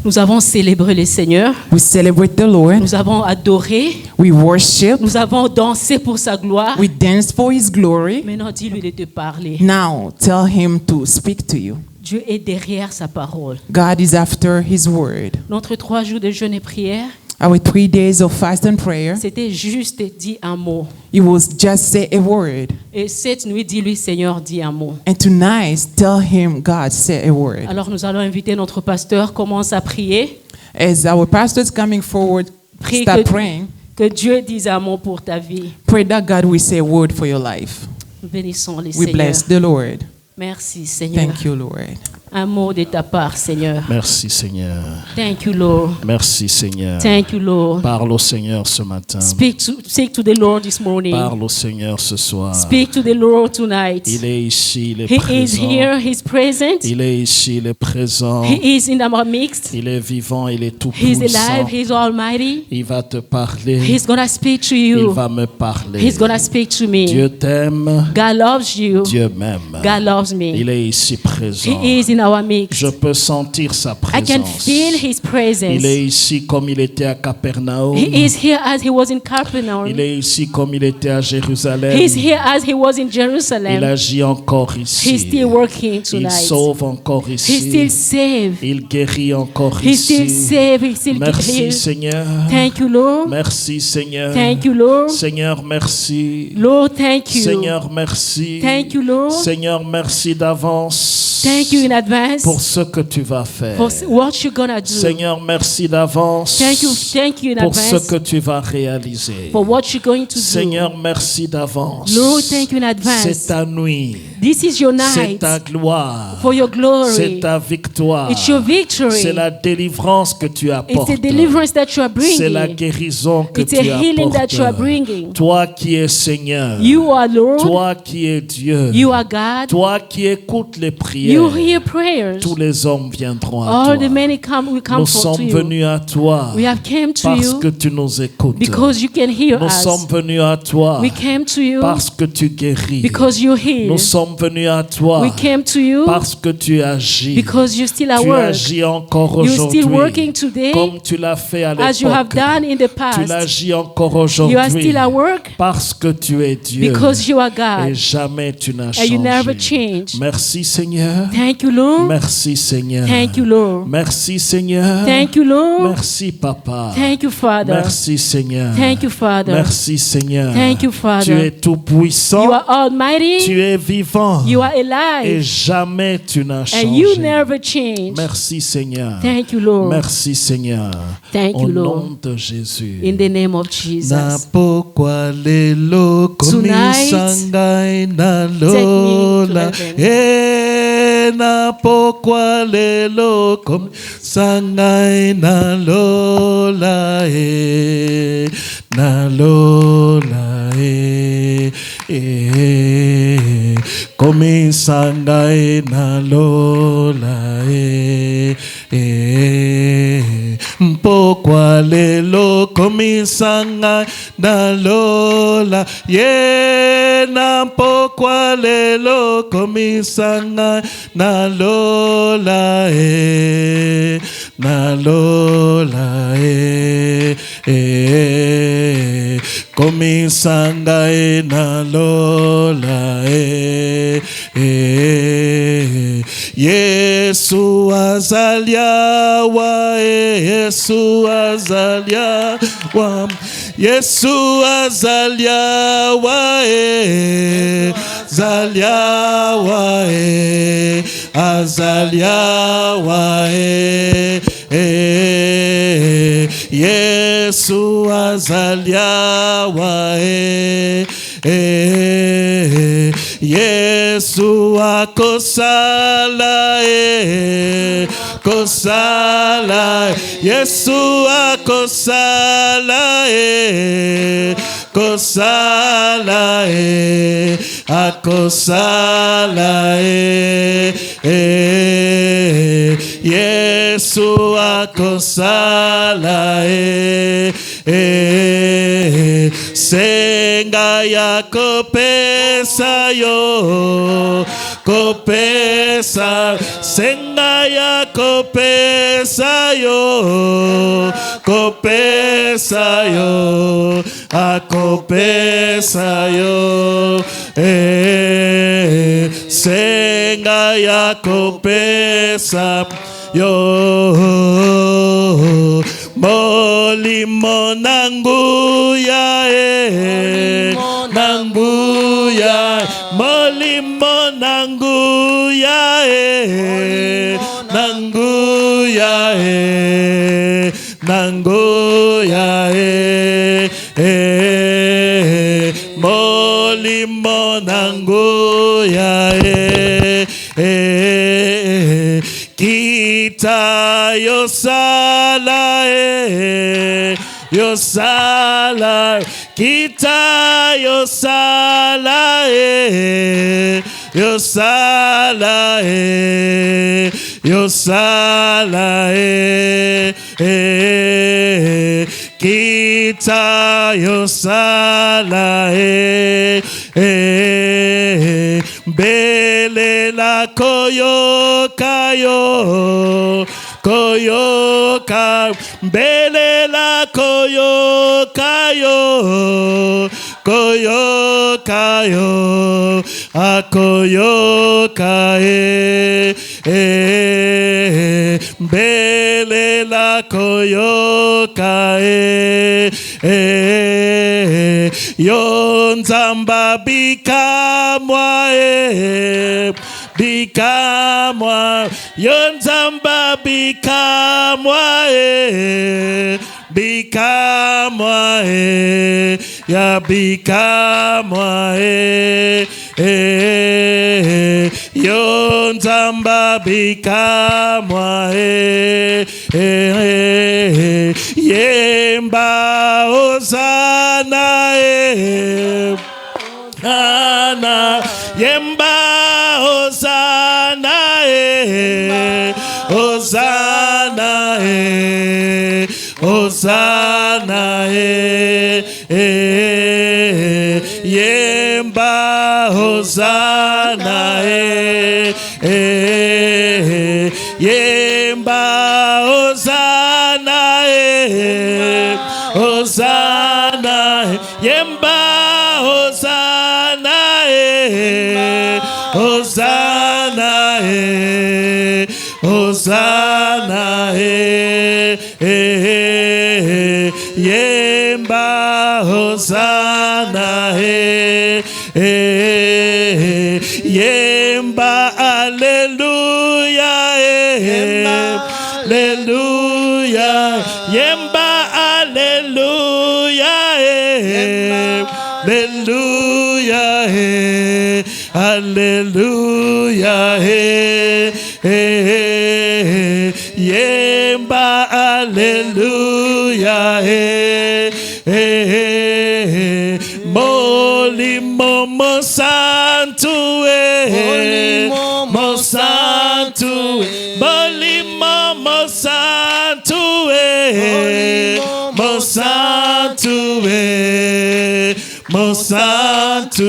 Nous avons célébré le Seigneur. We celebrate the Lord. Nous avons adoré. We worship. Nous avons dansé pour sa gloire. We dance for His glory. Maintenant, dis-lui de te parler. Now tell Him to speak to you. Dieu est derrière sa parole. God is after His word. Notre 3 jours de jeûne et prière, Our 3 days of fast and prayer, c'était juste dire un mot. it was just say a word. Et cette nuit, dis-lui, Seigneur, dis un mot. And tonight, tell Him, God, say a word. Alors nous allons inviter notre pasteur, commence à prier. As our pastor is coming forward, Prie start praying. que Dieu dise un mot pour ta vie. Pray that God will say a word for your life. Nous bénissons les We Seigneurs. bless the Lord. Merci, Seigneur. Thank you, Lord. Un mot de ta part, Seigneur. Merci Seigneur. Thank you, Lord. Merci Seigneur. Thank you, Lord. Parle au Seigneur ce matin. Speak to the Lord this morning. Parle au Seigneur ce soir. Speak to the Lord tonight. Il est ici, il est He is présent. here, He's present. Il est ici, il est présent. He is in our midst. Il est vivant, il est tout He's puissant. alive, He's almighty. Il va te parler. He's gonna speak to Il you. va me parler. He's gonna speak to me. Dieu t'aime. God loves you. Dieu m'aime. God loves me. Il est ici présent. He is in our midst. Je peux sentir sa I can présence. feel His presence. Il est ici comme il était à Capernaum. He is here as He was in Capernaum. Il est ici comme il était à Jérusalem. He's here as He was in Il Jerusalem. agit encore ici. He's still working Il tonight. sauve encore He still ici. save. Il guérit encore He still ici. save. He still Merci heal. Seigneur. Thank you, Lord. Merci Seigneur. Thank you, Lord. Seigneur, merci. Lord, thank you. Seigneur, merci. Thank you, Lord. Seigneur, merci d'avance Thank you in advance pour ce que tu vas faire. for what you're gonna do. Seigneur, merci d'avance Thank you in pour ce advance que tu vas réaliser. for what you're going to do. Seigneur, merci d'avance. Lord, thank you in C'est advance. ta nuit. This is your C'est night ta gloire. for your C'est glory. ta victoire. It's your victory. C'est la délivrance que tu It's apportes. the deliverance that you are C'est la bringing. guérison que It's a tu healing that you are apportes. bringing. Toi qui es Seigneur. You are Lord. Toi qui es Dieu. You are God. Toi qui écoutes les prières. You hear prayers. Tous les hommes viendront à All the toi. many will come Nous for sommes to you. venus à toi We have came to parce you que tu nous écoutes. because you can hear Nous us. sommes venus à toi We came to you parce que tu guéris. because you heal. Nous sommes venus à toi We came to you parce que tu agis. because you still at Tu work. agis encore You're still aujourd'hui working today comme tu l'as fait à as you have l'époque. done in the Tu past. l'agis encore You are aujourd'hui still at work parce que tu es Dieu because you are et God jamais tu n'as and you never changé. change. Merci Seigneur. Thank you, Lord. Merci Seigneur. Thank you, Lord. Merci Seigneur. Thank you, Lord. Merci Papa. Thank you, Father. Merci Seigneur. Thank you, Father. Merci Seigneur. Thank you, Tu Father. es tout puissant. You are almighty. Tu es vivant. You are Et alive. jamais tu n'as And you changé. never change. Merci Seigneur. Thank you, Lord. Merci Seigneur. Thank Au you, nom Lord. de Jésus. In the name of Jesus. Napokwa lelo komisangai na lola. Take me to heaven. Napokwa lelo komisangai na lola. Na lola. Komisangai na lola. Mpokwa lelo komisanga na lola ye na mpokwa lelo komisanga na lola na lola komisanga na lola Yesu azaliawa Yesu azaliawa Yesu azaliawa zaliawa azaliawa Yesu azaliawa Yesu akosala kosala Yesu akosala kosala akosala Yesu akosala senga senga yako pesa yo kopesa senga yako pesa yo kopesa yo akopesa yo senga yako pesa yo molimo nangu ya nangu ya molimo nangu ya nangu ya nangu ya molimo nangu ya kita yo sala yo sala kita yo sala yo sala yo sala kita yo sala bele la koyo kayo koyoka bele la koyoka yo koyoka yo akoyoka bele la koyoka yonzamba bikamwa bikamwa yonzamba bikamwa bikamwa ya bikamwa yonzamba bikamwa yemba ozana ana yemba ozana ozana ozana yemba ozana yemba ozana ozana yemba ozana ozana ozana yemba ozana yemba alleluia alleluia yemba alleluia alleluia alleluia yemba alleluia molimo mo santo mo santo molimo mo santo mo santo mo santo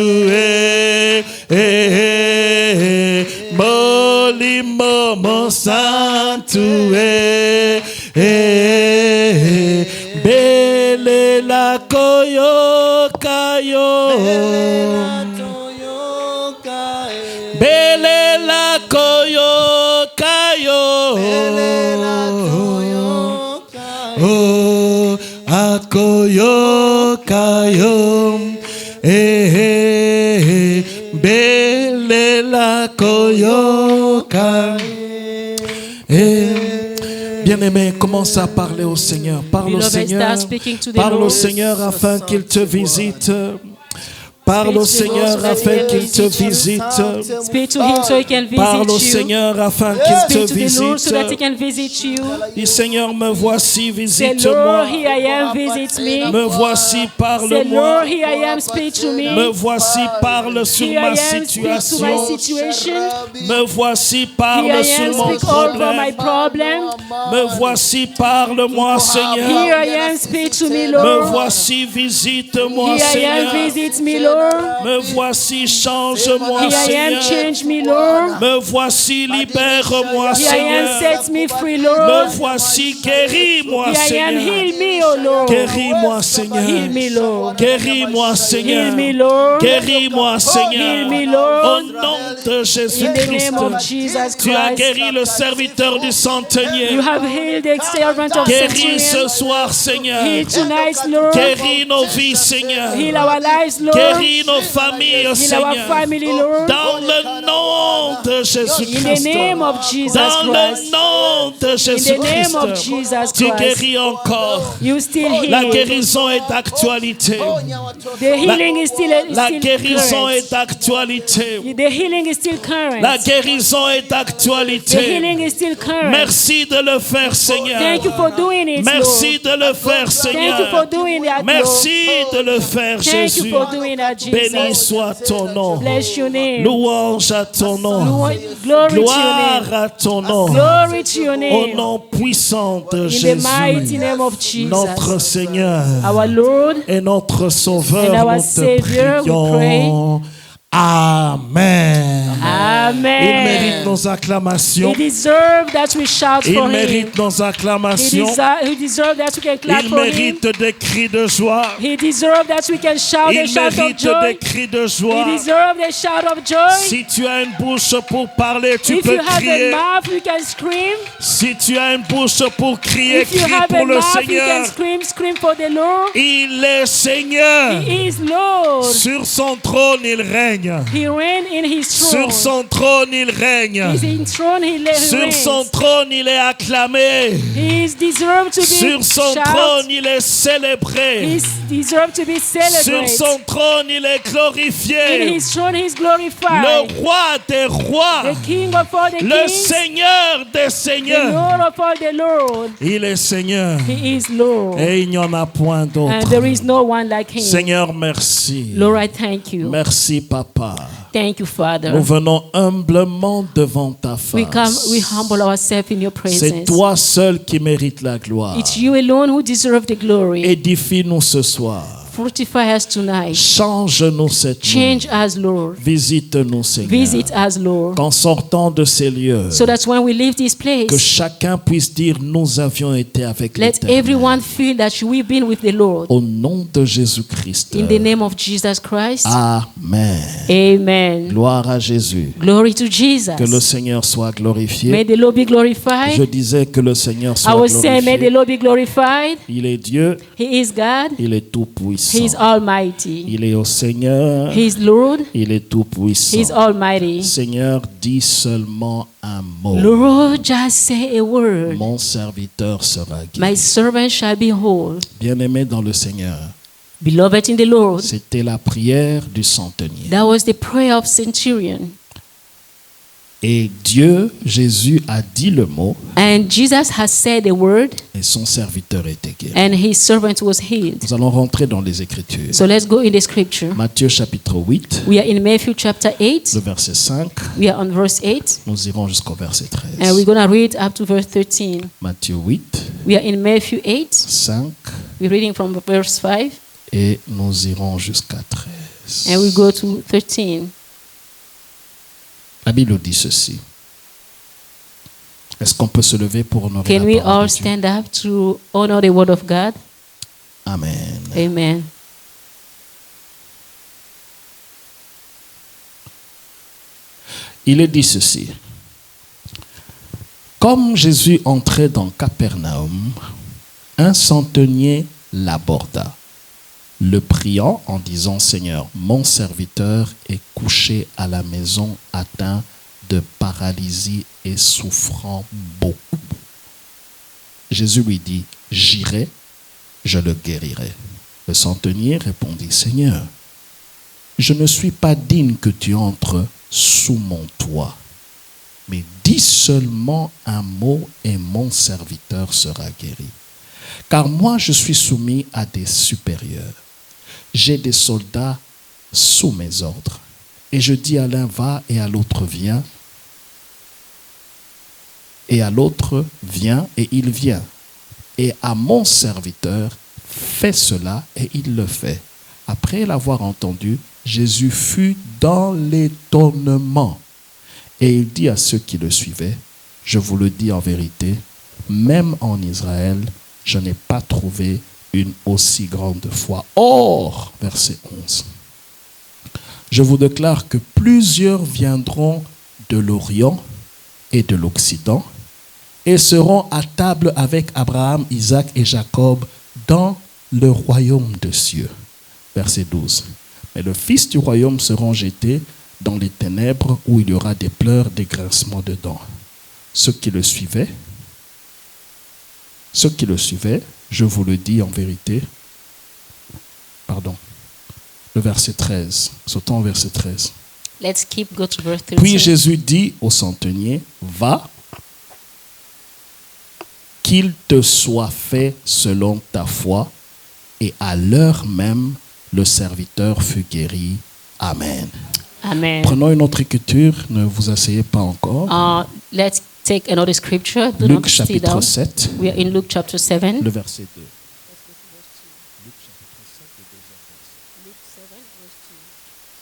molimo mo santo bele la koyoka yo bele la koyoka yo oh akoyoka yo bele la koyoka. Bien-aimé, commence à parler au Seigneur. Parle au Seigneur. Parle au Seigneur afin qu'il te visite. Parle au Speak to the Lord Seigneur so that afin he can qu'il te visit you. visite. Speak to him so he can Parle au visit you. Seigneur afin qu'il Speak te to the Lord so that he visite. can visit you. Dis Seigneur, me voici, Say, visite-moi. Lord, here I am, visit me. Me voici, Say, parle-moi. Lord, here I am, speak to me. Me voici, parle sur Here I ma am, speak to my situation. situation. Me voici, Here parle I sur am, mon speak over my problème. problem. Me voici, parle-moi, Seigneur. Here I am, speak to me, Me Lord. voici, visite-moi, Here I am, Seigneur. visit me, Lord. Me voici, change-moi, Here I am, Seigneur. change me, Lord. Me voici, libère-moi, Here I am, Seigneur. set me free, Me Lord. voici, guéris-moi, Here I am, Seigneur. heal me, oh Lord. Guéris-moi, Heal Seigneur. me, Lord. Guéris-moi, Seigneur. Heal me, Lord. Guéris-moi, Heal Seigneur. me, Au Lord. nom de In the Jésus-Christ. name of Jesus Tu as Christ. guéri le serviteur du You centenier. have healed the servant of Guéris ce Centurion. soir, Seigneur. Heal tonight, Lord. Guéris nos vies, Seigneur. Heal our lives, Lord. Guéris nos familles, Heal our Seigneur. family, Lord. Dans le nom de In the Jésus-Christ. name of Jesus Dans Christ. le nom de In the name of Jésus-Christ. Jesus Tu Christ. guéris encore. You still La heal. guérison est d'actualité. The healing is still La guérison current. est d'actualité. The healing is still current. La guérison est The d'actualité. healing is still current. Merci de le faire, Seigneur. Thank you for doing it, Merci Lord. de le faire, Thank you for Seigneur. doing that, Lord. Merci de le faire, Thank you Jésus. for doing that, Béni Jesus. soit ton nom. Bless your name. Louange à ton nom. Glory to your Gloire name. à ton nom. Glory to your Au name. nom puissant de In the mighty Jésus, name of Jesus. notre Seigneur Our Lord et notre Sauveur, and our nous te Savior, we prions. Amen. Il mérite Amen. nos acclamations. He deserves that we shout Il for him. mérite nos acclamations. He deserves that we can clap Il for him. mérite des cris de joie. He deserves that we can shout a Il shout of mérite joy. des cris de He joie. deserves a shout of joy. Si tu as une bouche pour parler, tu If peux you have a crier. mouth, you can scream. Si tu as une bouche pour crier, If you crie have a pour le mouth, you can Seigneur. scream, scream for the Lord. Il est Seigneur. He is Lord. Sur son trône, il règne. He reigns in his Sur throne. son trône, il règne. He's in throne, he Sur reigns. son trône, il est acclamé. He is deserved to be Sur son shout. trône, il est célébré. He is deserved to be Sur celebrated. son trône, il est In glorifié. his throne, he is glorified. Le roi des rois. The King of all the Le kings. Seigneur des The seigneurs. Lord of all the Lord. Il est Seigneur. He is Lord. Et il n'y en a point And d'autre. there is no one like him. Seigneur, merci. Lord, I thank you. Merci, Papa. Thank you, Father. Nous venons humblement devant ta We face. humble ourselves in your C'est presence. toi seul qui mérites la gloire. It's you alone who deserve the glory. Édifie-nous ce soir. Fortify us tonight. Change-nous cette nuit. Change us, Lord. Visite-nous, Seigneur. Visit us, Lord. Qu'en sortant de ces lieux, So that when we leave this que place, chacun puisse dire nous avions été avec let l'Éternel. everyone feel that we've been with the Lord. Au nom de Jésus-Christ. In the name of Jesus Christ. Amen. Amen. Gloire à Jésus. Glory to Jesus. Que le Seigneur soit May glorifié. the Lord be Je glorified. disais que le Seigneur I soit was saying, may the glorifié. Lord be glorified. Il est Dieu, He is God. il est tout He is puissant. almighty. Il est au Seigneur, He is Lord. il est tout He is puissant. almighty. Seigneur, dis seulement un mot. Lord, just say a word. Mon serviteur sera My guéri. servant shall be whole. Bien-aimé dans le Seigneur, Beloved in the Lord. c'était la prière du centenier. That was the prayer of centurion. Et Dieu, Jésus, a dit le mot And Jesus has said a word, et son serviteur était guéri. and his servant was healed. Nous allons rentrer dans les Écritures. So let's go in the scripture. Matthieu chapitre 8, We are in Matthew chapter 8. le verset 5. We are on verse 8. Nous irons jusqu'au verset And 13. we're going to read up to verse 13. Matthieu 8, We are in Matthew 8. 5 We're reading from verse 5. et nous irons jusqu'à 13. And we go to 13. La Bible dit ceci. Est-ce qu'on peut se lever pour honorer Can we la parole all de Dieu? stand up to honor the word of God? Amen. Amen. Il est dit ceci. Comme Jésus entrait dans Capernaum, un centenier l'aborda, le priant en disant, Seigneur, mon serviteur est couché à la maison atteint de paralysie et souffrant beaucoup. Jésus lui dit, j'irai, je le guérirai. Le centenier répondit, Seigneur, je ne suis pas digne que tu entres sous mon toit, mais dis seulement un mot et mon serviteur sera guéri. Car moi, je suis soumis à des supérieurs. J'ai des soldats sous mes ordres. Et je dis à l'un, va, et à l'autre, viens. Et à l'autre, viens, et il vient. Et à mon serviteur, fais cela, et il le fait. Après l'avoir entendu, Jésus fut dans l'étonnement. Et il dit à ceux qui le suivaient, je vous le dis en vérité, même en Israël, je n'ai pas trouvé une aussi grande foi. Or, verset 11, je vous déclare que plusieurs viendront de l'Orient et de l'Occident et seront à table avec Abraham, Isaac et Jacob dans le royaume des cieux. Verset 12. Mais le Fils du royaume sera jeté dans les ténèbres où il y aura des pleurs, des grincements de dents. Ceux qui le suivaient, je vous le dis en vérité, le verset 13, sautons au verset 13. Let's go to verse 13. Puis Jésus dit au centenier, va, qu'il te soit fait selon ta foi, et à l'heure même, le serviteur fut guéri. Amen. Amen. Prenons une autre écriture, ne vous asseyez pas encore. Let's take another scripture. Do Luc not sit chapitre down. 7, We are in Luke chapter 7. le verset 2. Luke 7, verse 2.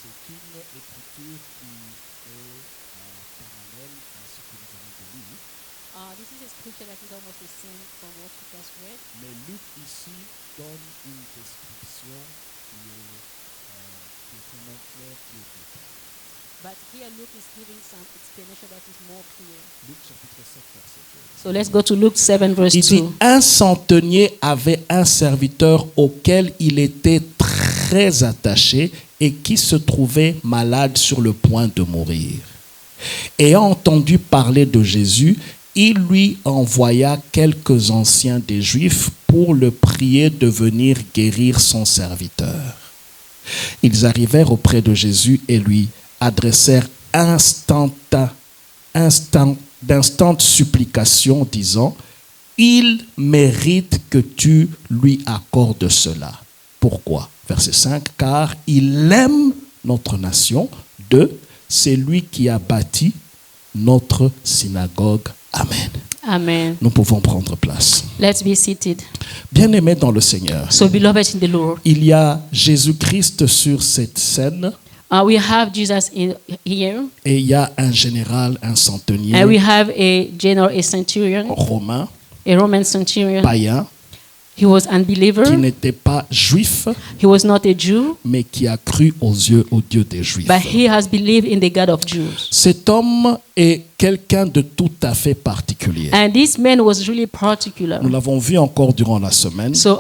C'est une écriture qui est parallèle à ce que nous venons de lire. This is a scripture that is almost the same from what we just read. Mais Luc ici donne une description qui est vraiment claire, qui est détaillée. But here Luke is giving some explanation that is more clear. Luc chapitre 7, verset 2. So let's go to Luke 7, verse Il dit, 2. un centenier avait un serviteur auquel il était très attaché et qui se trouvait malade sur le point de mourir. Ayant entendu parler de Jésus, il lui envoya quelques anciens des Juifs pour le prier de venir guérir son serviteur. Ils arrivèrent auprès de Jésus et lui adressèrent d'instantes supplications, disant, « Il mérite que tu lui accordes cela. » Pourquoi? Verset 5, « Car il aime notre nation. 2, c'est lui qui a bâti notre synagogue. » Amen. Amen. Nous pouvons prendre place. Let's be seated. Bien-aimés dans le Seigneur, So beloved in the Lord, il y a Jésus-Christ sur cette scène we have Jesus here, et il y a un général, un centenier and we have a general, a centurion, romain, a Roman centurion. païen, He was unbeliever. qui n'était pas juif, He was not a Jew, mais qui a cru au Dieu des Juifs. but he has believed in the God of Jews. Cet homme est quelqu'un de tout à fait particulier. And this man was really particular. Nous l'avons vu encore durant la semaine. So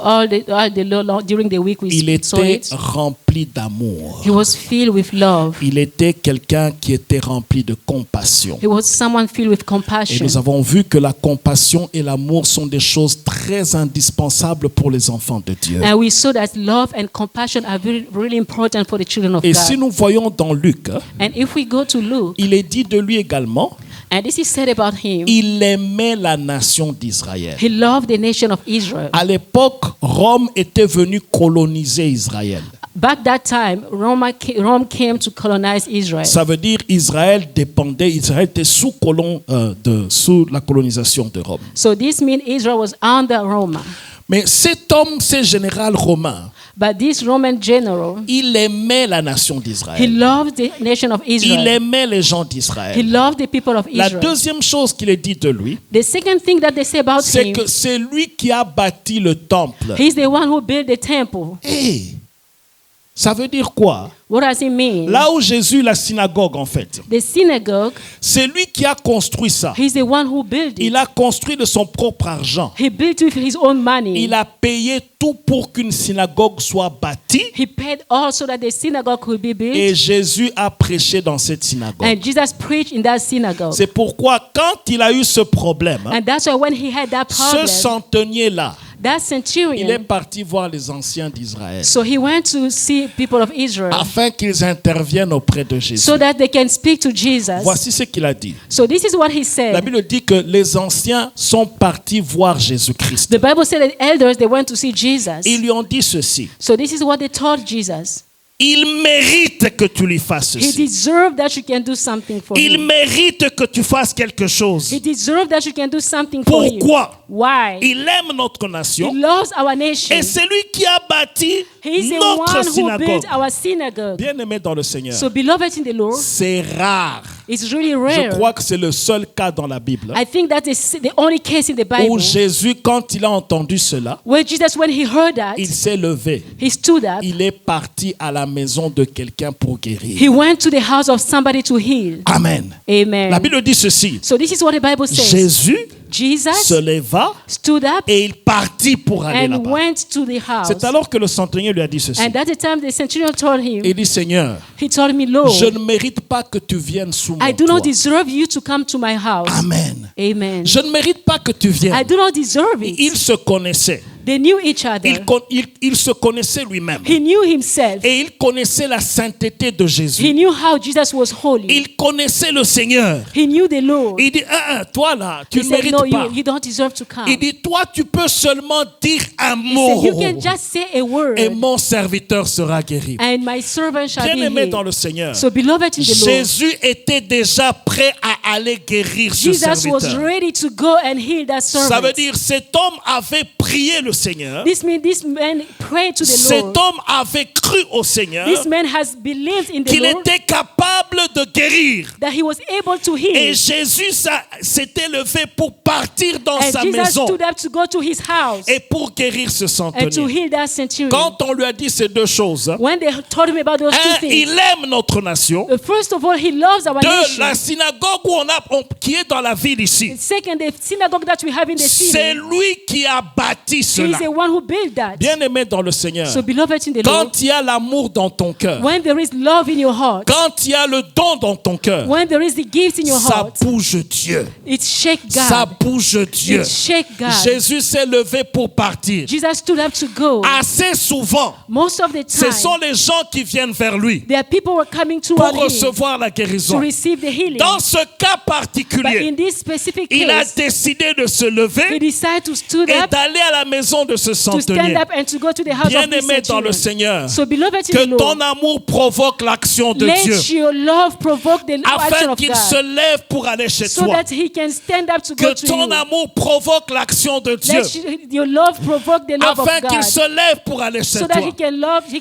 during the week Il we saw était it. rempli d'amour. He was filled with love. Il était quelqu'un qui était rempli de compassion. He was someone filled with Et compassion. nous avons vu que la compassion et l'amour sont des choses très indispensables pour les enfants de Dieu. And we saw that love and compassion are really important for the children of Et God. si nous voyons dans Luc, And if we go to Luke, il est dit de lui également, and this is said about him, il aimait la nation d'Israël. he loved the nation of Israel. À l'époque, Rome était venue coloniser Israël. Back that time, Rome came to colonize Israel. Ça veut dire Israël était sous la colonisation de Rome. So this means Israel was under Rome. Mais cet homme, ce général romain, But this Roman general, il aimait la nation he d'Israël. loved the nation of Il Israel. aimait les gens He d'Israël. loved the people of La Israel. deuxième chose qu'il est dit de lui, The second thing that they say about c'est him, que c'est lui qui a bâti le temple. he's the one who built the temple. Hey, ça veut dire quoi? What does it mean? Là où Jésus, la synagogue en fait, The synagogue, c'est lui qui a construit ça. he's the one who built Il it. a construit de son propre argent. He built it with his own money. Il a payé tout pour qu'une synagogue soit bâtie. He paid also that the synagogue could be built. Et Jésus a prêché dans cette synagogue. And Jesus preached in that synagogue. C'est pourquoi quand il a eu ce problème, And that's why when he had that ce problem, centenier-là, That il est centurion, parti voir les anciens d'Israël so he went to see people of Israel afin qu'ils interviennent auprès de Jésus. so that they can speak to Jesus. Voici ce qu'il a dit. So this is what he La said. Bible dit que les anciens sont partis voir Jésus-Christ. The Bible said that elders, they went to see Jesus. Ils lui ont dit ceci. So this is what they told Jesus. Il mérite que tu lui fasses He ceci. deserved that you can do something for Il him. mérite que tu fasses quelque chose. He deserved that you can do something for him. Pourquoi? Why? Il aime notre He nation loves our nation. et c'est lui qui a bâti He is the notre one who synagogue. built our synagogue. Bien-aimé dans le Seigneur, So beloved in the Lord, c'est rare. it's really Je rare. crois que c'est le seul cas dans la Bible I think that is the only case in the où Bible Jésus, quand il a entendu cela, where Jesus, when he heard that, il s'est levé. he stood up. Il est parti à la maison de quelqu'un pour guérir. He went to the house of somebody to heal. Amen. Amen. La Bible dit ceci. So this is what the Bible says. Jésus Jesus se leva stood up et il partit pour aller and là-bas. went to the house. C'est alors que le centenier lui a dit ceci. And at the time the centurion told him, Il dit, Seigneur, he told me, Lord, je ne mérite pas que tu viennes sous mon I do not toit. deserve you to come to my house. Amen. Amen. Je ne mérite pas que tu viennes. I do not deserve it. Il se connaissait. They knew each other. Il se connaissait lui-même. He knew himself. Et il connaissait la sainteté de Jésus. He knew how Jesus was holy. Il connaissait le Seigneur. He knew the Lord. Il dit, toi là, tu He ne said, mérites no, pas. you don't deserve to come. Il dit, toi, tu peux seulement dire un He mot. said, you can just say a word, Et mon serviteur sera guéri. and my servant shall be Bien-aimé dans healed. le Seigneur, So, beloved in the Lord, Jésus était déjà prêt à aller guérir ce Jesus was serviteur. ready to go and heal that Ça veut servant. dire, cet homme avait prié le Seigneur. This means this man prayed to the Cet Lord. homme avait cru au Seigneur This man has believed in the qu'il Lord, était capable de guérir. that he was able to Et heal. Jésus s'était levé pour partir dans And sa Jesus maison stood up to go to his house et pour guérir ce and to centenier. heal that centurion. Quand on lui a dit ces deux choses, When they told him about those two il things, aime notre nation. first of all, he loves our De nation. la synagogue qui est dans la ville ici, Second, the synagogue that we have in the c'est city, lui qui a bâti he is cela. the one who built that. Bien-aimé dans le Seigneur, So, beloved in the Lord, quand il y a l'amour dans ton cœur, when there is love in your heart, quand il y a le don dans ton cœur, when there is the gift in your ça heart, bouge Dieu. it shake Ça God. bouge Dieu. It shake God. Jésus s'est levé pour partir. Jesus stood up to go. Assez souvent, Most of the ce time, sont les gens qui viennent vers lui there are people who are coming pour toward him recevoir la to guérison. receive the healing. Dans ce cas But particulier, in this specific il a case, décidé de se he lever decided to stand et up, d'aller à la maison de ce to stand centenier. up and to go to the house of this Bien-aimé dans le centurion. Seigneur, So, beloved in que the ton Lord, amour provoque l'action de Dieu, let your love provoke the action afin of qu'il se God, lève pour aller chez so toi. that he can stand up to go Que to ton you. amour provoque l'action de Dieu, Your love provoke the love of afin qu'il God, se lève pour aller chez so that toi. he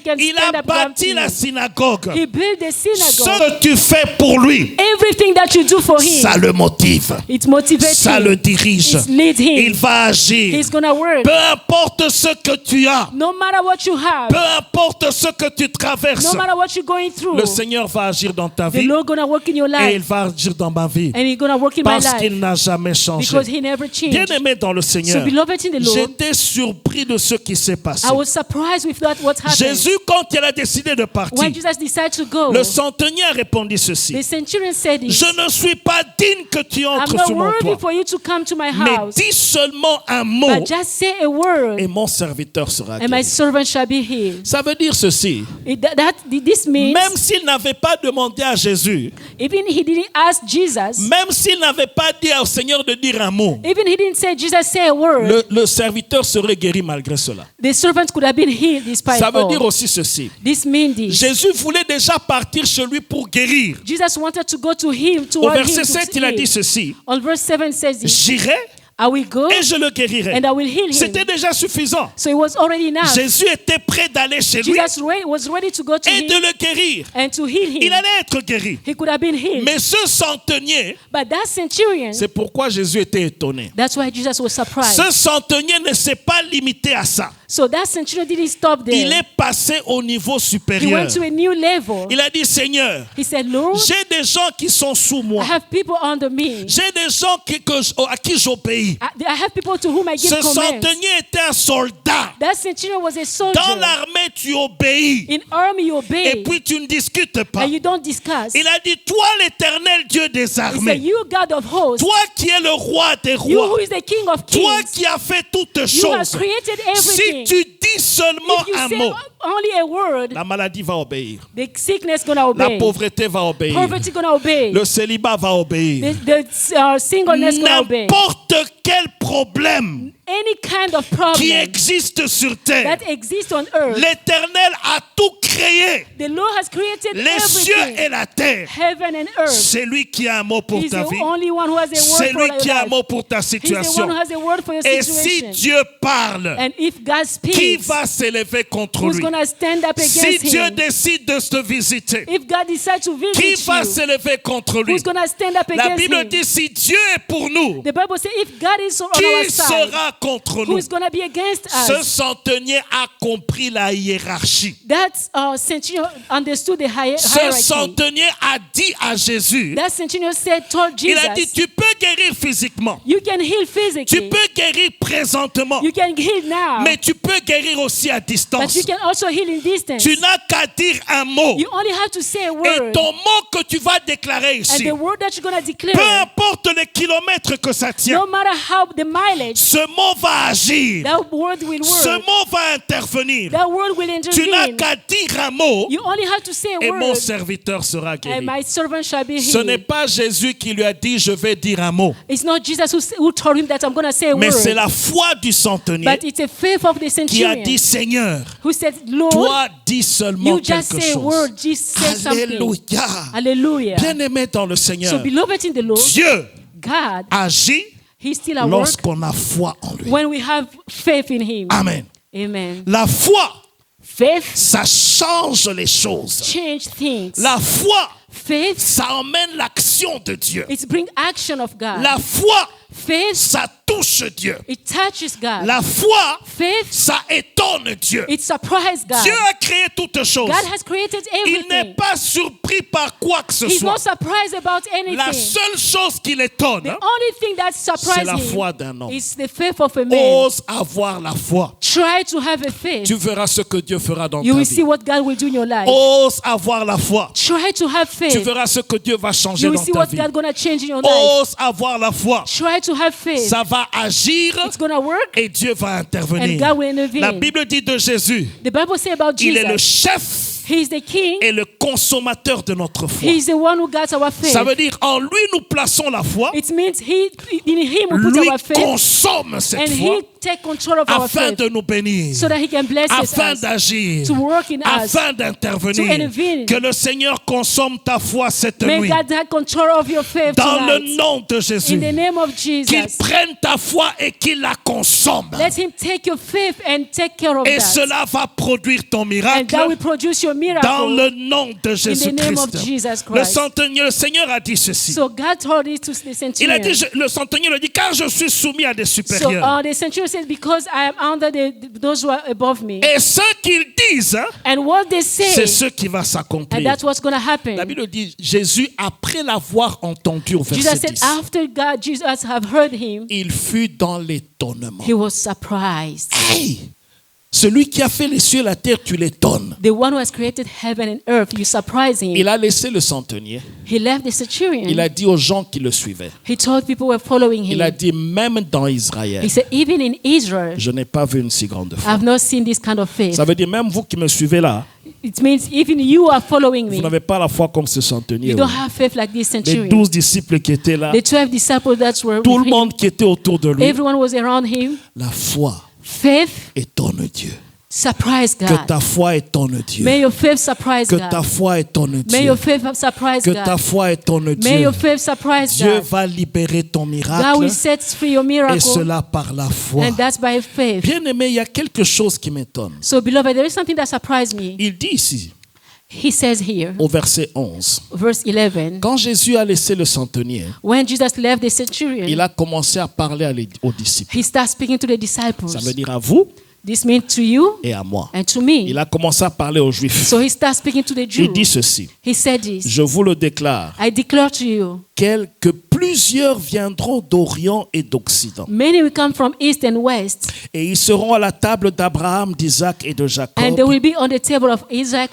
can Il stand a up and come to bâti la you. synagogue. He built the Ce synagogue. que tu fais pour lui, Everything that you do for him, ça le motive, it motivates ça him. le dirige. It leads him. Il va agir. He's gonna work. Peu importe ce que tu as, No matter what you have, peu importe ce que tu traverses, no matter what you're going through, le Seigneur va agir dans ta the vie Lord gonna work in your et il life, va agir dans ma vie and He's gonna work in my parce qu'il life, n'a jamais changé. because He never changed. Bien-aimé dans le So, Seigneur, beloved in the Lord, j'étais surpris de ce qui s'est passé. I was surprised with what happened. Jésus, quand il a décidé de partir, When Jesus decided to go, le centenier a répondu ceci: the centurion said this, je ne suis pas digne que tu I'm entres not sous mon worthy toit, for you to come to my mais house, dis seulement un mot but just say a word, et mon serviteur sera and my guéri. servant shall be healed. Ça veut dire ceci: This means, même s'il n'avait pas demandé à Jésus, even he didn't ask Jesus, même s'il n'avait pas dit au Seigneur de dire un mot, even he didn't say, Jesus, say a word, le serviteur serait guéri malgré cela. the servant could have been healed despite Ça veut all. dire aussi ceci: This means this. Jésus voulait déjà partir chez lui pour guérir. Jesus wanted to go to him, Au toward him verset to 7, il a heal. dit ceci: On verse 7 says this, j'irai I will go et je le guérirai. and I will heal him. C'était déjà suffisant. So it was already enough. Jésus était prêt d'aller chez lui Jesus was ready to go to et him de le guérir. and to heal him. Il allait être guéri. He could have been healed. Mais ce centenier, But that centurion, c'est pourquoi Jésus était étonné. that's why Jesus was surprised. Ce centenier ne s'est pas limité à ça. So that centurion didn't stop there. Il est passé au niveau He supérieur. went to a new level. Il a dit: Seigneur, He said, Lord, j'ai des gens qui sont sous I moi. have people under me. J'ai des gens à qui j'obéis. obéis. I have people to whom I give Ce commands. centenier était un soldat. That centurion was a soldier. Dans l'armée, tu obéis. In army, you obey. Et puis tu ne discutes pas. And you don't discuss. Il a dit, toi l'Éternel Dieu des He said, armées, you God of hosts, toi qui es le roi des you rois, who is the King of toi kings, qui as fait toutes you have choses, created si everything. tu dis seulement If you un say mot, only a word, la maladie va obéir. the sickness gonna La obey. pauvreté va obéir. Poverty gonna obey. Le célibat va obéir. The singleness gonna obey. N'importe quel problème Any kind of qui problem existe sur terre, that exists on earth, l'Éternel a tout créé, the Lord has created les cieux et everything, la terre. heaven and earth. C'est lui qui a un mot pour He's ta the vie. only one who has a word C'est for lui your qui a un life. mot pour ta He's the one situation. who has a word for your Et si situation. Dieu parle, And if God qui speaks, va s'élever contre who's lui? gonna stand up Si against Dieu him? décide de te visiter, If God decides to qui visit va you, s'élever contre lui? who's gonna stand up La against Bible him? dit, si Dieu est pour nous, The Bible says, if God is on our qui side, sera contre nous? who's gonna be against Ce us? centenier a compris la hiérarchie. That centurion understood the Ce hierarchy. centenier a dit à Jésus, That centurion said, told il a dit, Jesus, tu peux guérir physiquement, you can heal tu physically, peux guérir présentement, you can heal now, mais tu peux guérir aussi à but distance. you can also heal in distance. Tu n'as qu'à dire un mot. You only have to say a Et word, ton mot que tu vas déclarer and ici, the word that you're gonna peu declare, importe les kilomètres que ça tient, no matter how the mileage, ce mot va agir. that word will Ce work. mot va intervenir. That word will Tu n'as intervene. qu'à dire un mot You only have to say a et mon word, serviteur sera and guéri. my servant shall be Ce n'est healed. pas Jésus qui lui a dit je vais dire un mot, It's not Jesus who told him that I'm going to say a mais c'est word, la foi du centenier but it's a faith of the qui a centurion dit Seigneur, who said, Lord, toi dis seulement you just quelque say a chose. word, just say something. Alléluia. Hallelujah. Bien-aimé dans le So, Seigneur, beloved in the Lord, Dieu God, agit He's still at work lorsqu'on a foi en lui. when we have faith in Him. Amen. Amen. La foi, Faith ça change les choses. change things. La foi, Faith, ça emmène l'action de Dieu. it brings action of God. La foi, Faith, ça touche Dieu. it touches God. La foi, Faith, ça étonne Dieu. it surprises God. Dieu a créé toutes choses. God has created Il n'est everything. pas surpris par quoi que ce He's soit. not surprised about La anything. seule chose qui l'étonne, The only thing that c'est surprises la foi him d'un homme. is the faith of a man. Ose avoir la foi. Try to have a faith. Tu verras ce que Dieu fera dans You ta will see vie. what God will do in your life. Ose avoir la foi. Try to have Tu faith. verras ce que Dieu va changer You will dans see ta what vie. God's gonna change in your life. Ose avoir la foi. Try to have faith. Ça va agir It's gonna work, et Dieu va and intervenir. God will intervene. La Bible dit de Jésus, The Bible says about il est le Jesus, chef He's the King. et le consommateur de notre foi. He's the one who guides our faith. Ça veut dire en lui nous plaçons la foi. It means in Him we put Lui our faith, consomme cette and foi He take control of our afin faith, de nous bénir, so that He can bless afin us, d'agir, to work in us. afin to d'intervenir. intervene. Que le Seigneur consomme ta foi cette May nuit. God have control of your faith Dans le tonight. nom de Jésus. In the name of Qu'il Jesus. prenne ta foi et qu'il la consomme. Let Him take your faith and take care of Et that. cela va produire ton And miracle that will produce your miracle. dans le nom de in the name of Jésus-Christ. Jesus Le Christ. centenier, le Seigneur a dit ceci. So God told it to the Il centurion. a dit, le centenier le dit, car je suis soumis à des So supérieurs. the centurion said, because I am under those who are above me. Et ce qu'ils disent, And what they c'est say, ce qui va and s'accomplir. that's what's going to La happen. Bible dit, Jésus, après l'avoir entendu au Jesus verset said, 10, after Jesus have heard him, il fut dans l'étonnement. he was surprised. Hey! Celui qui a fait les cieux et la terre, tu l'étonnes. The one who has created heaven and earth, you surprise him. Il a laissé le centenier. He left the centurion. Il a dit aux gens qui le suivaient. He told people who were following Il a him. dit, même dans Israël, He said, even in Israel, je n'ai pas vu une si grande foi. I've not seen this kind of faith. Ça veut dire, même vous qui me suivez là, It means even you are following vous me. n'avez pas la foi comme ce centenier. You don't have faith like this Les centurion. 12 disciples qui étaient là, The 12 disciples that were tout with le monde him, qui était autour de lui, everyone was around him. la foi Faith étonne Dieu. surprise Que God. ta foi étonne Dieu. May your faith surprise Que ta God. foi étonne May Dieu. your faith surprise Que ta God. foi étonne May Dieu. your faith surprise Dieu God. va libérer ton God miracle will set free your et miracle, cela par la foi. and that's by faith. Bien aimé, il y a quelque chose qui m'étonne. So, beloved, there is something that surprised me. Il dit ici, He says here, au verset 11, verse 11, quand Jésus a laissé le centenier, when Jesus left the centurion, il a commencé à parler aux disciples. he starts speaking to the disciples. Ça veut dire à vous This means to you et à moi. and to me. Il a commencé à parler aux Juifs. So he starts speaking to the Il Jews. dit ceci, He said this, je vous le déclare, I declare to you que plus plusieurs viendront d'Orient et d'Occident. Many will come from east and west, Et ils seront à la table d'Abraham, d'Isaac et de and Jacob they will be on the table of Isaac,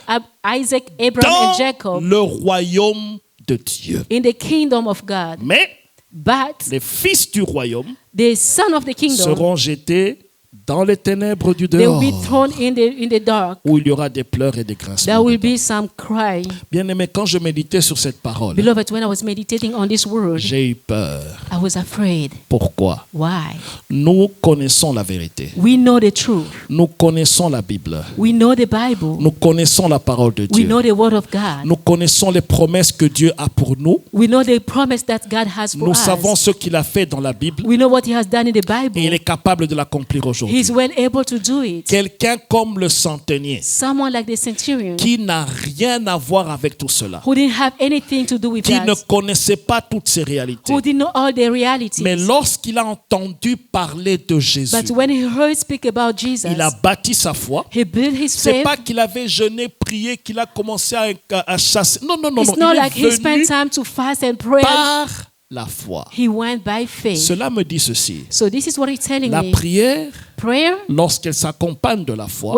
Abraham, and dans Jacob le royaume de Dieu. in the kingdom of God. Mais But les fils du royaume the son of the kingdom, seront jetés dans les ténèbres du they will dehors, be thrown in the dark. où il y aura des pleurs et des There grincements. will be some cry. Bien-aimé, quand je méditais sur cette parole, Beloved, when I was meditating on this word, j'ai eu peur. I was afraid. Pourquoi? Why? Nous connaissons la vérité. We know the truth. Nous connaissons la Bible. We know the Bible. Nous connaissons la parole de We Dieu. know the word of God. Nous connaissons les promesses que Dieu a pour nous. We know the promise that God has for Nous savons us. ce qu'il a fait dans la Bible We know what he has done in the et il Bible. est capable de l'accomplir aujourd'hui. He's well able to do it. Quelqu'un comme le centenier Someone like the centurion qui n'a rien à voir avec tout cela, who didn't have anything to do with qui ne that, connaissait pas toutes ces réalités. who didn't know all the realities. Mais lorsqu'il a entendu parler de Jésus, But when he heard speak about Jesus, il a bâti sa foi. he built his C'est faith. pas qu'il avait jeûné, prié, qu'il a commencé à chasser. Non, non, non, It's non. not Il like est he spent venu time to fast and pray. par la foi. He went by faith. Cela me dit ceci. So this is what he's telling La me. prière, Prayer, lorsqu'elle s'accompagne de la foi,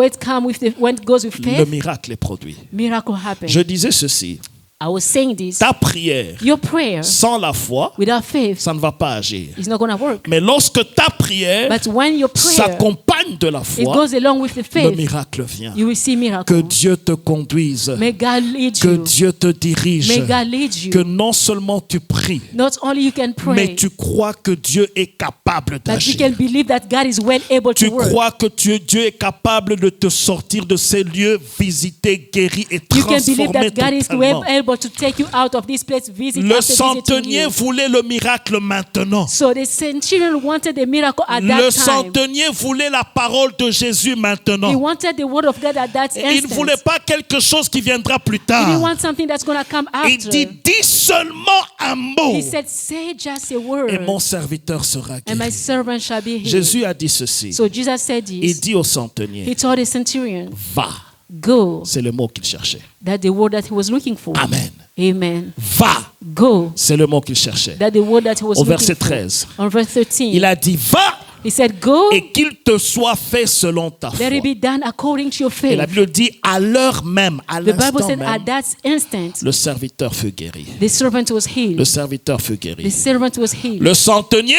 when it goes with le faith, miracle est produit. miracle happens. Je disais ceci. I was saying this. Ta prière, Your prayer sans la foi, without faith ça ne va pas agir. is not going to work. Mais lorsque ta prière But when your prayer, s'accompagne de la it foi, goes along with the le faith, miracle vient. you will see Que miracle. Dieu te conduise. May God lead Que you. Dieu te dirige. May God lead Que you. non seulement tu pries, Not only you can mais pray, tu crois que Dieu est capable but you d'agir. can believe that God is well able Tu to work. crois que Dieu est capable de te sortir de ces lieux, visiter, guérir et You can believe transformer that God is well totalement. able to take you out of this place, visit Le after visiting centenier you. voulait le miracle maintenant. So the centurion wanted the miracle at Le that time. centenier voulait la parole de Jésus He maintenant. wanted the word of God at that Et il ne instant. voulait pas quelque chose qui viendra plus He didn't tard. want something that's going to come Il after. dit, dis seulement un mot He said, say just a et word, mon serviteur sera and my guéri. servant shall be healed. Jésus a dit ceci. So Jesus said Il this. dit au He centenier, told the centurion, va. go. C'est le mot qu'il cherchait. That's the word that he was looking for. Amen. Amen. Va. Go. C'est le mot qu'il cherchait. That's the word that he was Au looking verset for. 13. On verse 13, Il a dit, va he said, go, et qu'il te soit fait selon ta foi. let it be done according to your Et la faith. Bible dit, à l'heure même, à The Bible l'instant said at même, that instant, le serviteur fut guéri. the servant was Le healed. serviteur fut The guéri. servant was healed. Le centenier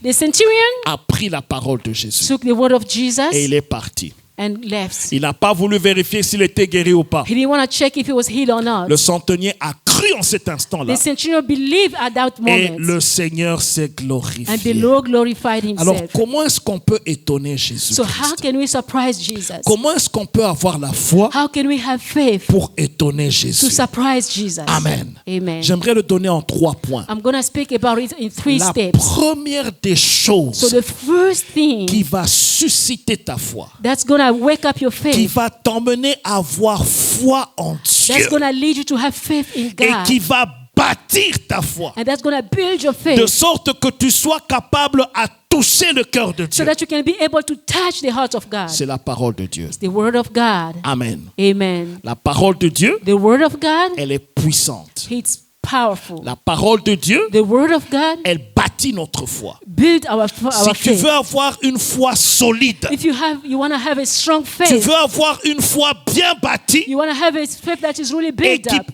The centurion a pris la parole de Jésus took the word of et il Jesus est parti. and left. Il n'a pas voulu vérifier s'il était guéri ou pas. He didn't want to check if he was healed or not. Le centenier a cru en cet instant-là The centurion believed at that et moment. le Seigneur s'est And the glorifié. Lord glorified Alors, himself. comment est-ce qu'on peut étonner Jésus So how Christ? can we surprise Jesus? Comment est-ce qu'on peut avoir la foi How can we have faith pour étonner to Jésus? surprise Jesus? Amen. Amen. J'aimerais le donner en 3 points. I'm going to speak about it in 3 La steps. première des So choses the first qui thing va susciter ta foi, that's going to wake up your qui faith, va t'emmener à avoir foi en Dieu that's going to lead you to have faith in et God, qui va bâtir ta foi and that's going to build your de faith sorte que tu sois capable à toucher le cœur de so Dieu. that you can be able to touch the heart of God. C'est la parole de Dieu. The word of God. Amen. Amen. La parole de Dieu, The word of God, elle est puissante. it's powerful. La parole de Dieu, The word of God elle bâtit notre foi. build our Si tu faith. veux avoir une foi solide, If you want to have a strong tu faith, veux avoir une foi bien bâtie you want to have a faith that is really et built up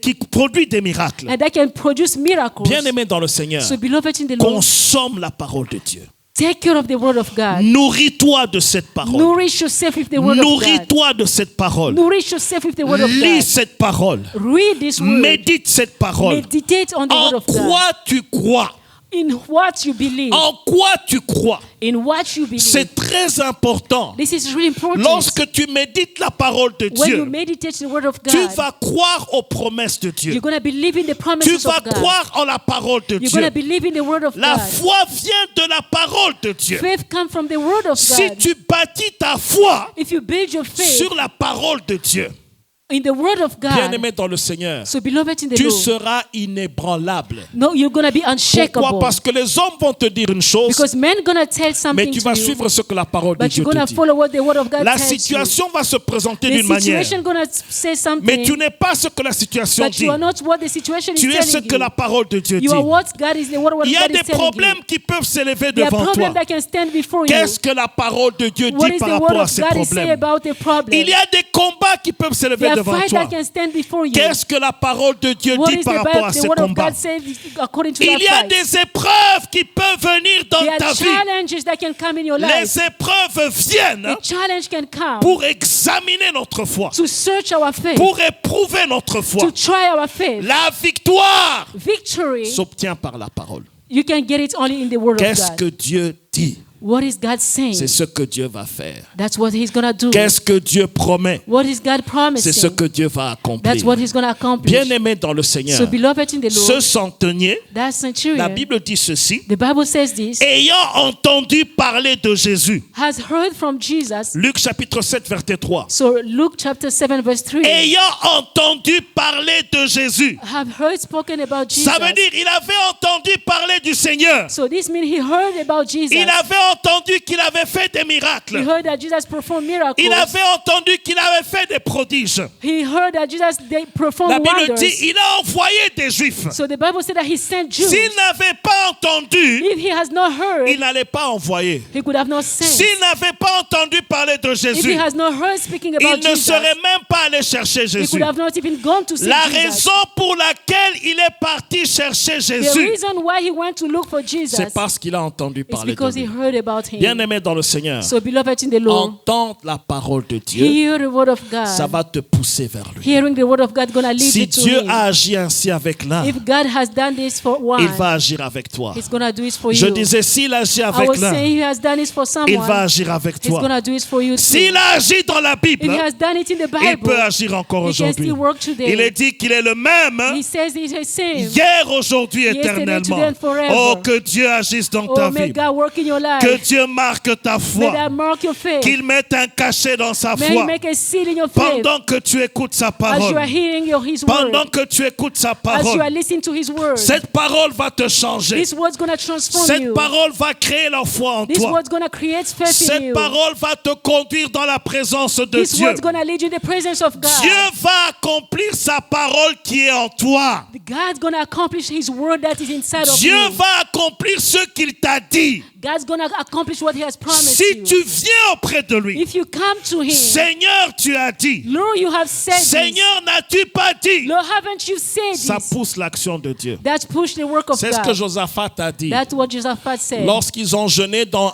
qui produit des miracles. and that can produce miracles. Bien aimé dans le Seigneur, So beloved in the Lord, consomme la parole de Dieu. take care of the word of God. Nourris-toi de cette parole. Nourish yourself with the word of God. Nourris-toi de cette parole. Nourish yourself with the word of Lis God. cette parole. Read this word. Médite cette parole. Meditate on the word En of God. quoi tu crois? In what you believe. En quoi tu crois? In what you believe. C'est très important. This is really important. Lorsque tu médites la parole de When you Dieu, meditate the word of God, tu vas croire aux promesses de Dieu. you're going to believe in the Tu promises vas of God. croire en la parole de You're going Dieu. to believe in the word of La God. foi vient de la parole de Dieu. Faith comes from the word of Si God. tu bâtis ta foi If you build your faith sur la parole de Dieu, In the word of God. Bien-aimé dans le Seigneur, So beloved in the tu Lord. seras inébranlable. No, you're going to be Pourquoi? unshakable. Parce que les hommes vont te dire une chose, Because men going to tell mais something tu to vas you. suivre ce que la parole de But Dieu you're going te to dit. follow what the word of God La tells you. situation va se présenter The d'une manière, situation going to say something. mais tu n'es pas ce que la situation But dit. you are not what the situation is Tu es ce telling que you. la parole de Dieu dit. You are what God is, the word of Il y a God des is telling problèmes you. qui peuvent s'élever There are devant toi. problems that can stand before you. Qu'est-ce que la parole de Dieu What dit is par the word rapport à of ces God is say problèmes? about the problem? Il y a des combats qui peuvent s'élever There are devant fights toi. that can stand before you. Qu'est-ce que la parole de Dieu What dit is par rapport à the ces word of combats? God say according to Il y a that fight? des épreuves qui peuvent venir dans There ta are vie. challenges that can come in your life. Les épreuves viennent The challenge can come pour examiner notre foi, to search our faith, pour éprouver notre to foi. try our faith. La victoire Victory, s'obtient par la parole. you can get it only in the word of Qu'est-ce God. que Dieu dit? What is God saying? C'est ce que Dieu va faire. That's what He's going to do. Qu'est-ce que Dieu promet? What is God C'est ce promising? que Dieu va accomplir. That's what He's going to accomplish. Bien-aimé dans le Seigneur, So beloved in the ce Lord, centenier, that la centurion, Bible dit ceci, the Bible says this, ayant entendu parler de Jésus. has heard from Jesus. Luc chapitre 7, verset 3. So Luke chapter 7 verse 3, Ayant entendu parler de Jésus. have heard spoken about Jesus. Ça veut dire il avait entendu parler du Seigneur. So this means he heard about Jesus. Il avait entendu qu'il avait fait des He miracles. heard that Jesus performed miracles. Il avait entendu qu'il avait fait des prodiges. He heard that Jesus they La performed Bible wonders. dit il a envoyé des Juifs. So the Bible said that he sent Jews. S'il n'avait pas entendu, If he has not heard, il n'allait pas envoyer. he could have not sent. S'il n'avait pas entendu parler de If he Jésus, has not heard speaking about il ne Jesus, serait même pas allé chercher he Jésus. could have not even gone to see La Jesus. raison pour laquelle il est parti chercher The Jésus, reason why he went to look for Jesus c'est parce qu'il a entendu is parler de because he lui. heard about him. Bien-aimé dans le Seigneur, So beloved in the Lord, entendre la parole de Dieu, hear the word of ça God. va te pousser vers lui. Hearing the word of God gonna lead Si you to Dieu him. a agi ainsi avec l'un, If God has done this for one, il va agir avec toi. He's gonna do it for Je you. disais, s'il agit I avec was l'un, saying He has done it for il someone. va agir avec He's toi. gonna do it for you too. S'il a agi dans la Bible, If He has done it in the il Bible, peut agir encore He can aujourd'hui. still work today. Il est dit qu'il est le même He says He's the same. hier, aujourd'hui, Yesterday, éternellement. today and forever. Oh, que Dieu agisse dans ta Oh, may vie. God work in your life. Que Dieu marque ta May foi. that mark your faith. Qu'il mette un cachet dans sa May He foi. make a seal in your faith. Pendant que tu écoutes sa As you are parole. hearing His Pendant word. que tu écoutes sa As you are parole. listening to His word. Cette parole va te changer. This word's gonna transform Cette you. parole va créer la foi en This toi. word's gonna create faith in Cette you. parole va te conduire dans la présence de This Dieu. word's gonna lead you in the presence of God. Dieu va accomplir sa parole qui est en toi. God's gonna accomplish His word that is inside of Dieu you. va accomplir ce qu'il t'a dit. God's gonna accomplish what He has promised Si you. tu viens auprès de lui, If you come to Him, Seigneur, tu as dit. Lord, you have said this. Seigneur, n'as-tu pas dit? Lord, haven't you said Ça this? pousse l'action de Dieu. That's push the work of C'est ce que God. Josaphat a dit. That's what Josaphat said. Lorsqu'ils ont jeûné dans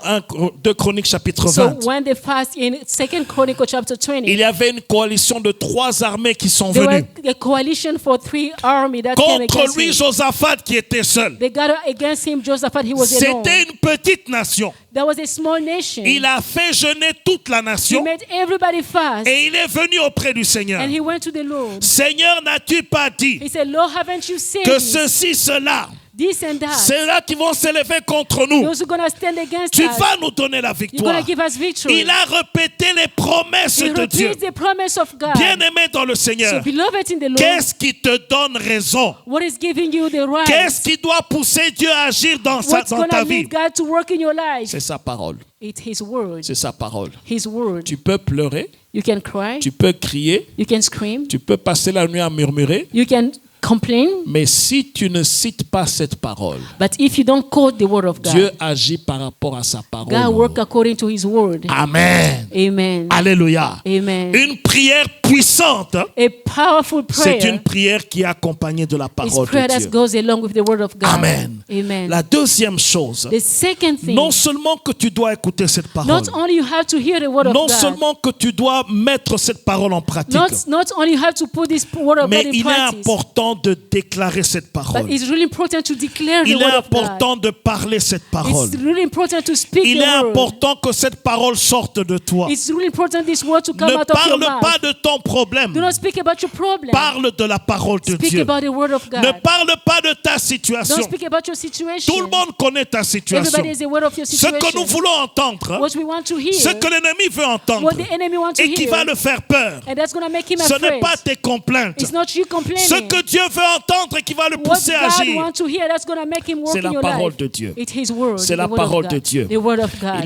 2 Chroniques chapitre So 20, when they fast in 2 Chronicles chapter 20, il y avait une coalition de 3 armées qui sont there were venues a coalition for 3 army that came contre against lui, him. Josaphat, qui était seul. They got against him, Josaphat, he was alone. C'était une petite nation. There was a small nation. Il a fait jeûner toute la He nation made everybody fast, et il est venu auprès du Seigneur. and he went to the Lord. Seigneur, n'as-tu pas dit He said, Lord, haven't you said que this, ceci, cela, this and that? ceux-là qui vont s'élever contre nous, Those who are going to stand against tu us, vas nous donner la you're going victoire. to give us victory. Il a répété les promesses He de Dieu. repeats the promise of God. Bien-aimé dans le So, Seigneur, beloved in the Lord, qu'est-ce qui te donne raison? what is giving you the right? Qu'est-ce qui doit pousser Dieu à agir dans What's ta going to vie? lead God to work in your life? C'est sa parole. It's His word. C'est sa parole. His word. Tu peux pleurer, You can cry. tu peux crier, You can scream. tu peux passer la nuit à murmurer, You can complain. mais si tu ne cites pas cette parole, But if you don't quote the word of God, Dieu agit par rapport à sa God parole. work according to His word. Amen. Amen. Alléluia. Amen. Une prière puissante, A powerful c'est prayer une prière qui est accompagnée de la is parole prayer de that Dieu. goes along with the word of God. Amen. Amen. La deuxième chose, The second thing, non seulement que tu dois écouter cette parole, not only you have to hear the word of non God, seulement que tu dois mettre cette parole en pratique, not only you have to put this word of mais God in il est practice, important de déclarer cette but parole. it's really important to declare the Il est word of God. important de parler cette parole. It's really important to speak Il the est word. important que cette parole sorte de toi. It's really important this word to come Ne out of your parle mouth. pas de ton problème. Do not speak about your problem. Parle de la parole de Speak Dieu. about the word of God. Ne parle pas de ta situation. Don't speak about your situation. Tout le monde connaît ta situation. Everybody is aware of your Ce situation. que nous voulons entendre, What we want to hear, ce que l'ennemi veut entendre what the enemy wants to et qui hear, va le faire peur, and that's going to make him ce n'est afraid. pas tes complaintes. It's not you complaining. Ce que Dieu veut entendre et qui va le What pousser à God agir, wants to hear, that's going to make him work c'est in la your parole life. de Dieu. It's His word. C'est la the word of parole de God. Dieu. The word of God.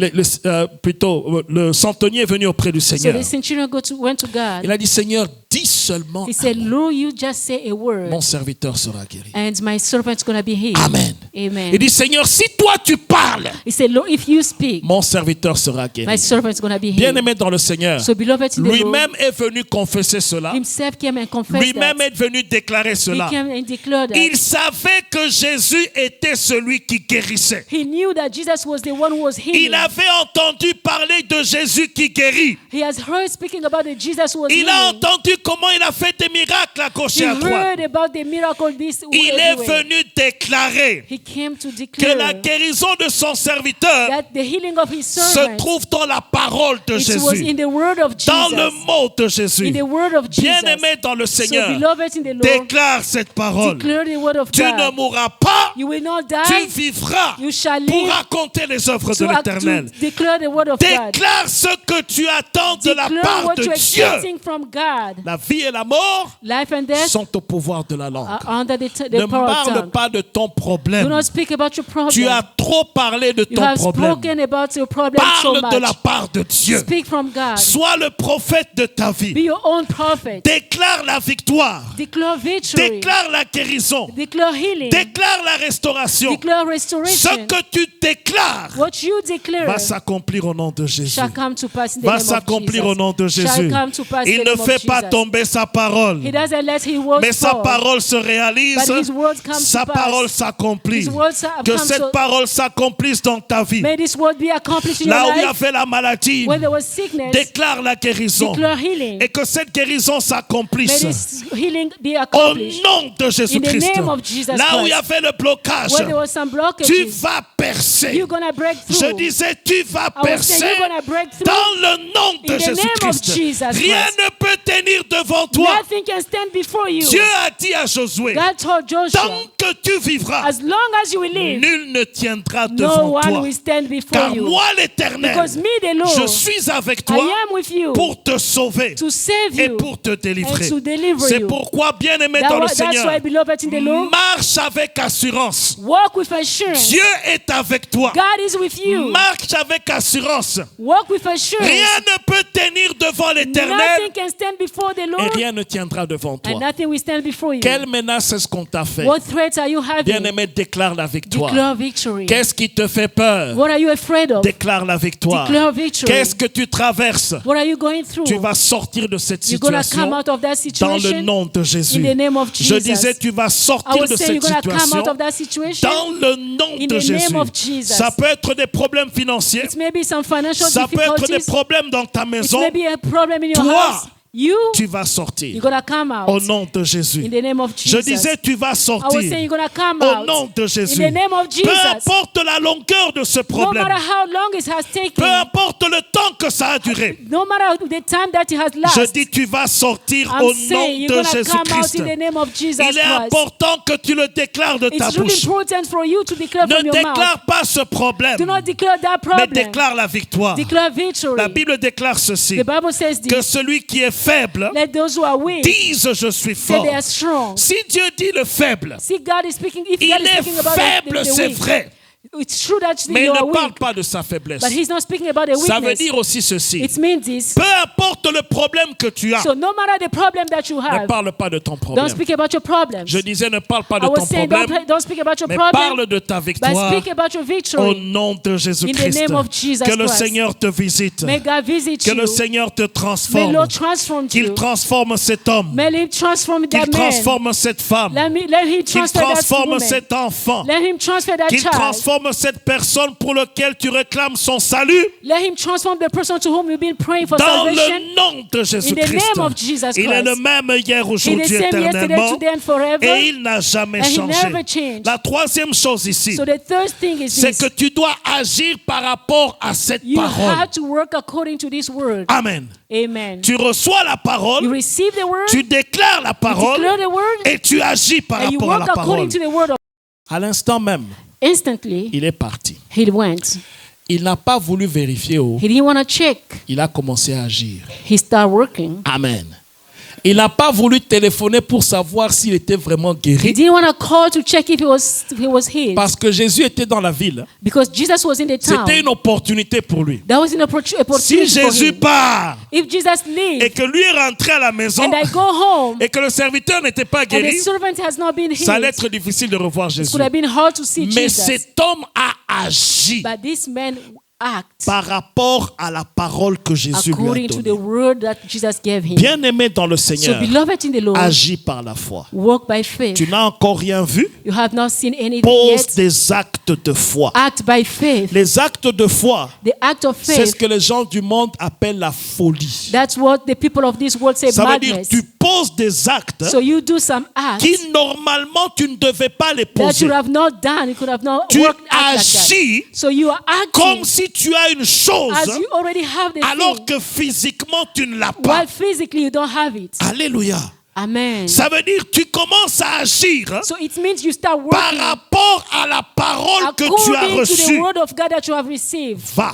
Le centenier est venu auprès du So Seigneur. the centurion went to God. Il a dit, Seigneur, dis seulement, He said, Lord, you just say a word, mon serviteur sera guéri. and my servant's going to be healed. Amen. Amen. Il dit, Seigneur, si toi tu parles, He said, Lord, if you speak, mon serviteur sera my guéri. servant's going to be healed. Bien-aimé dans le Seigneur, So beloved in the Lord, lui-même est venu confesser cela. himself came and confessed Lui-même that. est venu déclarer He cela. came and declared that. Il savait que Jésus était celui qui guérissait. He knew that Jesus was the one who was healing. Il avait entendu parler de Jésus qui guérit. He has heard speaking about the Jesus who was Il a healing. entendu comment il a fait des miracles à gauche He et à droite. heard about the miracle this Il est everywhere. venu déclarer He came to que declare la guérison de son serviteur that the healing of his se servant, trouve dans la parole de it was Jésus, in the word of dans le Jesus. mot de Jésus. In the word of Jesus. Bien-aimé dans le So Seigneur, beloved in the Lord, déclare cette parole. declare the word of Tu ne God. mourras pas, You will not tu die. vivras You shall pour live raconter les œuvres de to l'Éternel. declare the word of God. Déclare ce que tu attends de la Declare part what de you're Dieu. expecting from God. La vie et la mort Life and death sont au pouvoir de la langue. are under the Ne power of parle tongue. pas de ton Do problème. not speak about your problem. Tu as trop parlé de You ton have problème. spoken about your problem so Parle de la much. part de Dieu. Speak from God. Sois le prophète de ta vie. Be your own prophet. Déclare la victoire. Declare victory. Déclare la guérison. Declare healing. Déclare la restauration. Declare Ce restoration. que tu déclares What you declare va s'accomplir au nom de Jésus. shall come to pass in the Va name of s'accomplir au Jesus. nom de Shall Jésus. come to pass in Il the ne name of fait pas Jesus. tomber sa parole, He doesn't let his words mais sa fall. parole se réalise, But his words come sa to pass. parole s'accomplit. His words have Que come cette so- parole s'accomplisse dans ta vie. May this word be accomplished in Là your où il y life. avait la maladie, When there was sickness, déclare la guérison. declare healing. Et que cette guérison May s'accomplisse this healing be au accomplished. nom de Jésus-Christ. In the name of Jesus Là où il y Christ. avait le blocage, When there was some tu blockages, vas percer. you're going to break Je through. disais, tu vas I was saying percer you're going to break through. dans le nom de In the name of Jésus-Christ. Jesus Rien Christ. ne peut tenir devant toi. Nothing can stand before you. Dieu a dit à Josué, God told Joshua, tant que tu vivras, as long as you will live, nul ne tiendra no devant one toi. will stand before Car you. moi, l'Éternel, Because me, the je Lord, suis avec I toi am with you pour te sauver to save et you pour te délivrer. and to deliver C'est you. pourquoi, bien-aimé dans le That's Seigneur, why, beloved in the Lord, marche avec assurance. walk with assurance. Dieu est avec toi. God is with you. Marche avec assurance. Walk with assurance. Rien ne peut tenir devant l'Éternel Nothing can stand before the et Lord, rien ne tiendra devant and toi. nothing will stand before you. Quelle menace est-ce qu'on t'a fait? What threats are you having? Bien-aimé, déclare la victoire. Declare victory. Qu'est-ce qui te fait peur? What are you afraid of? Déclare la victoire. Declare victory. Qu'est-ce que tu traverses? What are you going through? Tu vas sortir de cette You're going to situation come out of that dans situation le nom de Jésus. in the name of Je Jesus. disais, tu vas I sortir was de saying cette you're going to come situation out of that situation dans le nom in de the name Jésus. of Jesus. Ça peut être des problèmes financiers, It may be some financial ça peut être des difficulties. problèmes dans ta It maison. may be a problem in your Toi, house. You, Tu vas you're sortir going to come au out nom de Jésus. in the name of Je Jesus. disais, tu vas I was saying sortir you're going to come au out nom de in Jésus. the name of Peu Jesus. importe la longueur de ce No problème, matter how long it has peu taken, importe le temps que ça a duré, no matter the time that it has je lasted, dis, tu vas sortir I'm au saying nom you're de going to come out Jésus-Christ. in the name of Jesus Il est Christ. important que tu le déclares de ta It's really bouche. important for you to declare Ne from your mouth. déclare pas ce problème, Do not declare that mais problem. déclare la victoire. Declare victory. La Bible déclare ceci, The Bible says que this. celui qui est faible Let those who are weak dise je suis say fort. they are strong. Si Dieu dit le faible, See, God is speaking. If il God is est speaking about faible, the c'est weak, vrai, it's true that mais il you are ne parle weak, pas de sa faiblesse. but He's not speaking about a Ça veut weakness. dire aussi ceci, It means this. peu importe le problème que tu as, So no matter the problem that you ne have, parle pas de ton don't problème. speak about your problems. Je disais, ne parle pas de I ton was saying problème, don't speak about your mais problem, parle de ta but victoire speak about your au victory. nom de Jésus-Christ. name of Jesus Que le Christ. Seigneur te visite, May God visit que le you. Seigneur te May transforme, Lord transform qu'il you. transforme cet homme, May He transform qu'il that man. transforme cette femme, Let Him qu'il transfer that transforme woman. cet enfant, Let Him transfer that qu'il child. transforme transforme cette personne pour laquelle tu réclames son salut Let him transform the person to whom you've been praying for dans salvation. le nom de In Jésus-Christ. the name of Jesus Il est le Christ. même hier, He is aujourd'hui, the same yesterday, éternellement. today, and forever. Et il n'a jamais And he changé. never changed. La troisième chose ici, So the third thing is c'est this. que tu dois agir par rapport à cette You parole. have to work according to this word. Amen. Amen. Tu reçois la You parole, receive the word, tu déclares la you parole declare the word, et tu agis par and you rapport à work la parole. according to the word. À l'instant même, Instantly, il est parti. he went. Il n'a pas voulu vérifier. He didn't want to check. Il a commencé à agir. He started working. Amen. Il n'a pas voulu téléphoner pour savoir s'il était vraiment He guéri. didn't want to call to check if he was healed. Parce que Jésus était dans la ville. Because Jesus was in the town. C'était une opportunité pour lui. That was an Si opportunity for Jésus him. part If Jesus et leaves que lui est rentré à la maison and I go home et que le serviteur n'était pas and the guéri, servant has not been ça allait healed, être difficile de revoir it Jésus. would have been hard to see Mais Jesus. cet homme a agi But this man act par rapport à la parole que Jésus lui a according to the donnée. word that Jesus gave him. Bien-aimé dans le So Seigneur, beloved in the Lord, agis par la foi. walk by faith. Tu n'as encore rien vu? You have not seen anything Pose yet. des actes de foi. Act by faith. Les actes de foi, The act of c'est ce faith, que les gens du monde appellent la folie. that's what the people of this world say Ça veut dire madness. tu poses des actes So you do some acts qui normalement tu ne devais pas les that you poser. could have not done. You could have not Tu worked act like that. agis So you are comme acting si tu as une chose as you already have the alors thing, que physiquement tu ne l'as pas. while physically you don't have it. Alléluia. Amen. Ça veut dire tu commences à agir So it means you start par working rapport à la parole que tu as according to the reçue. word of God that you have received. Va,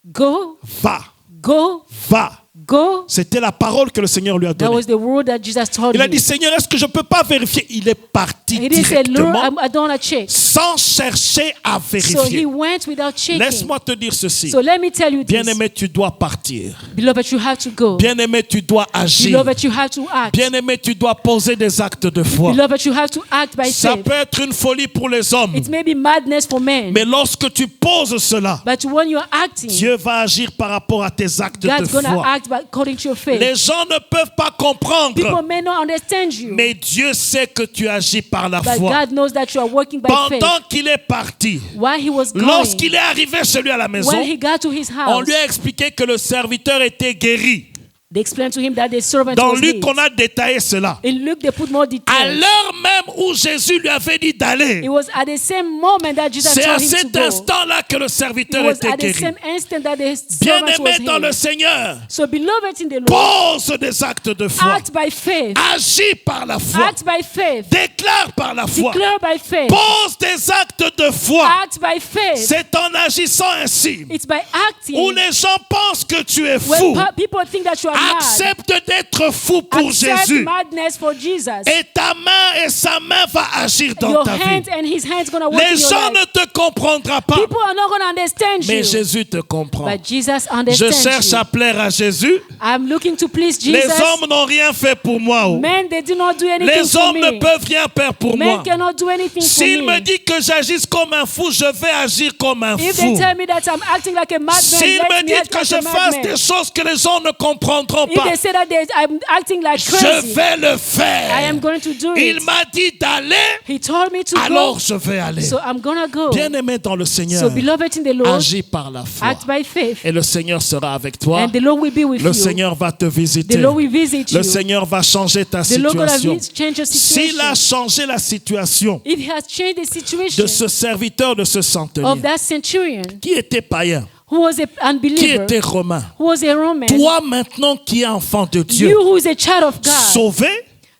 Go, va, go, va. go. C'était la parole que le Seigneur lui a That donnée. was the word that Jesus told Il a him. dit, Seigneur, est-ce que je ne peux pas vérifier? Il est parti He didn't say, Lord, directement I don't want to check. sans chercher à So he vérifier. went without checking. Laisse-moi te dire ceci. So let me tell you this. Bien-aimé, tu dois partir. Beloved, you have to go. Bien-aimé, tu dois agir. Beloved, you have to act. Bien-aimé, tu dois poser des actes de foi. Beloved, you have to act by Ça faith. peut être une folie pour les hommes. It may be madness for men. Mais lorsque tu poses cela, But when you're acting, Dieu va agir par rapport à tes actes de God's going to foi. act according to your faith. Les gens ne peuvent pas comprendre. People may not understand you. Mais Dieu sait que tu agis par la But foi. God knows that you are working by faith. Pendant qu'il est parti, While he was going, lorsqu'il est arrivé chez lui à la maison, when he got to his on house, lui a expliqué que le serviteur était guéri. they explained to him that the servant Dans was Luc, healed. on a détaillé cela. In Luke, they put more À details. l'heure même où Jésus lui avait dit d'aller, It was at the same moment that Jesus c'est à told him to cet go. instant-là que le It serviteur was était at the guéri. same instant that the servant was Bien-aimé dans le healed. Seigneur, So beloved in the Lord, pose des actes de foi. act by faith. Agis par la foi. Act by faith. Déclare par la foi. Declare by faith. Pose des actes de foi. Act by faith. C'est en agissant ainsi It's by acting. où les gens pensent que tu es When fou. people think that you are mad, Accepte d'être fou pour accept Jésus. madness for Jesus. Et ta main et sa main va agir dans Your ta hand vie. and his hand is going to work Les in your gens life. ne te comprendront pas. People are not going to understand Mais you. Jésus te comprend. But Jesus Je understands cherche you. à plaire à Jésus. I'm looking to please Jesus. Les hommes n'ont rien fait pour moi. Oh. Men, they do not do anything Les for hommes ne me. peuvent rien faire pour Men moi. cannot do anything for S'il me. me dit que j'agisse comme un fou, je vais agir comme un If they fou. tell me that I'm acting like a madman, S'il let me me dit act que like je a fasse madman. des choses que les gens ne comprendront If pas, they say that I'm acting like je crazy, vais le I faire. am going to do Il it. m'a dit d'aller, He told me to alors go, je vais aller. so I'm going to go. Bien-aimé dans le Seigneur, So beloved in the Lord, agis par la foi. act by faith. Et le Seigneur sera avec toi. And the Lord will be with Le you. Seigneur va te The visiter. Lord will visit Le you. Seigneur va changer ta The Lord situation. going to change your S'il a situation. changé la situation If he has changed the situation de ce serviteur, de ce of centenier, that centurion qui était païen, who was an qui unbeliever, était romain, who was a Roman, toi maintenant qui es enfant de Dieu, you who is a child of God, sauvé,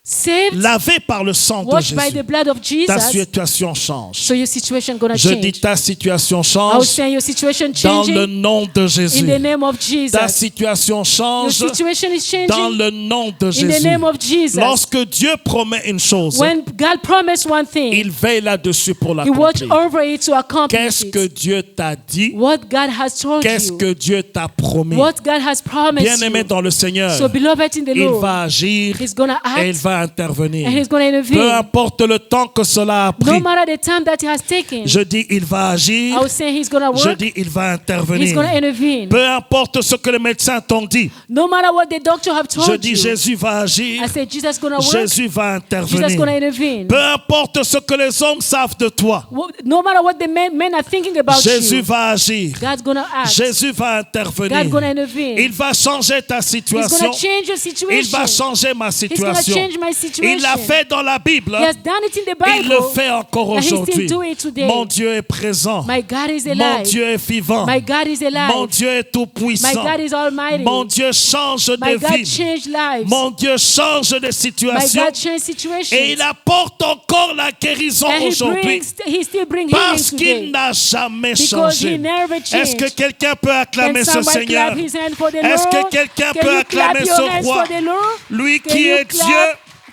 saved, lavé par le sang de washed by Jésus, the blood of ta Jesus, situation change. so your situation going to Je dis change. ta situation I was change saying your situation dans le changing nom de in Jésus. the name of Ta Jesus. situation Your change situation is dans changing le nom de in the Jésus. name of Jesus. Lorsque Dieu promet une chose, When God promised one thing, il veille là-dessus pour He watched l'accomplir. over it to accomplish Qu'est-ce que it. Dieu t'a dit? What God has told Qu'est-ce you, que Dieu t'a promis? what God has promised Bien-aimé you. dans le Seigneur, So beloved in the il Lord, va agir He's going to et il act va va intervenir. and He's going to Peu intervene. importe le temps que cela a No pris. matter the time that He has taken, Je dis, il va agir. I was saying He's going to Je work. dis, il va He's intervenir. going to intervene. Peu importe ce que les médecins t'ont dit. No matter what the doctor have Je told dis, you, Jésus va agir. I said Jesus going to work. Jésus va Jesus going to intervenir. intervene. Peu importe ce que les hommes savent de toi. No matter what the men are thinking about Jésus you, va agir. God's going to act. Jésus va God's intervenir. going to intervene. Il va changer ta He's situation. going to change your Il situation. va changer ma He's going to situation. change my Il situation. l'a fait dans la Bible. He has done it in the Il le Bible. fait encore And he still aujourd'hui. do it today. Mon Dieu est présent. My God is Mon alive. Dieu est vivant. My God is alive. Mon Dieu est tout My puissant. God is almighty. Mon Dieu change My des God vies. changed lives. Mon Dieu change des My situations. God changed situations. Et il apporte encore la guérison And aujourd'hui. he still brings healing Parce qu'il today. n'a jamais Because he changé. never Est-ce changed. que quelqu'un peut acclamer Can ce somebody Seigneur? clap his hand for the Est-ce que Lord? quelqu'un Can peut you clap acclamer your ce hands roi? for the Lord? Lui Can qui you est clap Dieu,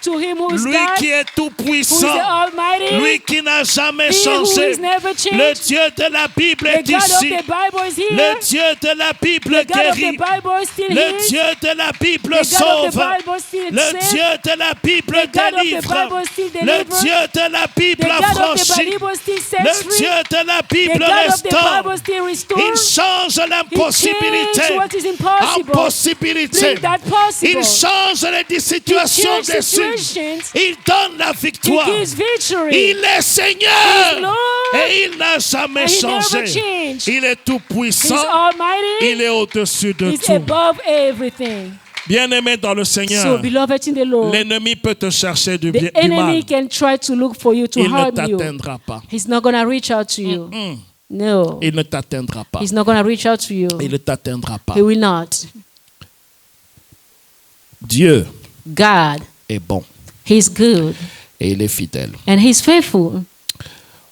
to him who is lui God, qui est tout who is puissant, the Almighty, lui qui n'a jamais he who changé. is never changed. Le Dieu de la Bible The est God of ici. the Bible is here. Le Dieu de la Bible The God of the guérit. Bible is still Le here. Dieu de la Bible The God of the sauve. Bible still Le saves. Dieu de la Bible The God of the délivre. Bible still Le delivers. Dieu de la The Bible God of the affranchit. Bible still sets Le free. Dieu de la The Bible God of the restaure. Bible still Il restores. change He l'impossibilité changes what is en impossible. possibilité. Bring that possible. Il change les He situations changes déçues. situations. Il donne la He victoire. gives victory. Il est Seigneur. He's Lord. Et il n'a jamais And he changé. never changed. Il est tout He's puissant. almighty. Il est au-dessus de He's tout. above everything. Bien-aimé dans le So, Seigneur, beloved in the Lord, l'ennemi peut te chercher du the mal. enemy can try to look for you to Il ne harm you. t'atteindra pas. He's not going to reach out to you. No. Il ne t'atteindra pas. He's not going to reach out to you. Il ne t'atteindra pas. He will not. Dieu God, est bon He's good et il est fidèle. and He's faithful.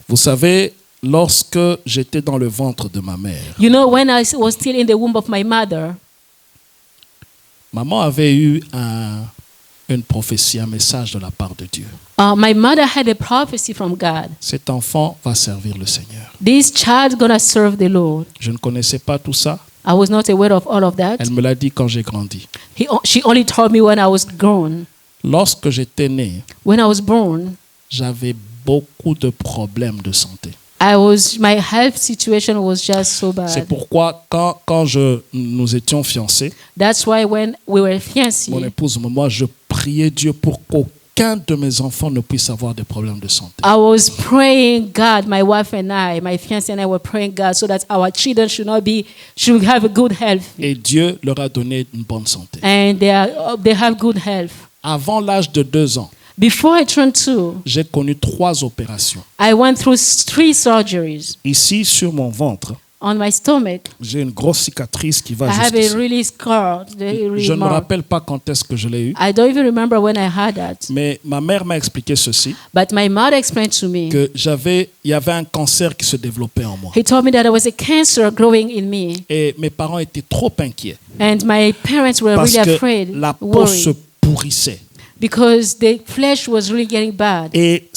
Vous savez, lorsque j'étais dans le ventre de ma mère, You know, when I was still in the womb of my mother, maman avait eu une prophétie, un message de la part de Dieu. my mother had a prophecy from God. Cet enfant va servir le Seigneur. This child gonna serve the Lord. Je ne connaissais pas tout ça. I was not aware of all of that. Elle me l'a dit quand j'ai grandi. She only told me when I was grown. Lorsque j'étais né, When I was born, j'avais beaucoup de problèmes de santé. my health situation was just so C'est bad. pourquoi quand nous étions fiancés, That's why when we were mon fiancés, épouse et moi, je priais Dieu pour qu'aucun de mes enfants ne puisse avoir des problèmes de santé. I was praying God, my wife and I, my fiancé and I were praying God so that our children should have a good health. Et Dieu leur a donné une bonne santé. And they have good health. Avant l'âge de 2 ans, Before I turned 2, j'ai connu 3 opérations. I went through 3 surgeries. Ici, sur mon ventre, On my stomach, j'ai une grosse cicatrice qui va I have jusqu'ici. a really scarred, Je ne me mark. rappelle pas quand est-ce que je l'ai eu, I don't even remember when I had that. mais ma mère m'a expliqué ceci, But my mother explained to me. que il y avait un cancer qui se développait en moi. He told me that there was a cancer growing in me. Et mes parents étaient trop inquiets And my parents were parce really que afraid, la peau se worried, pourrissait. because the flesh was really getting bad. Et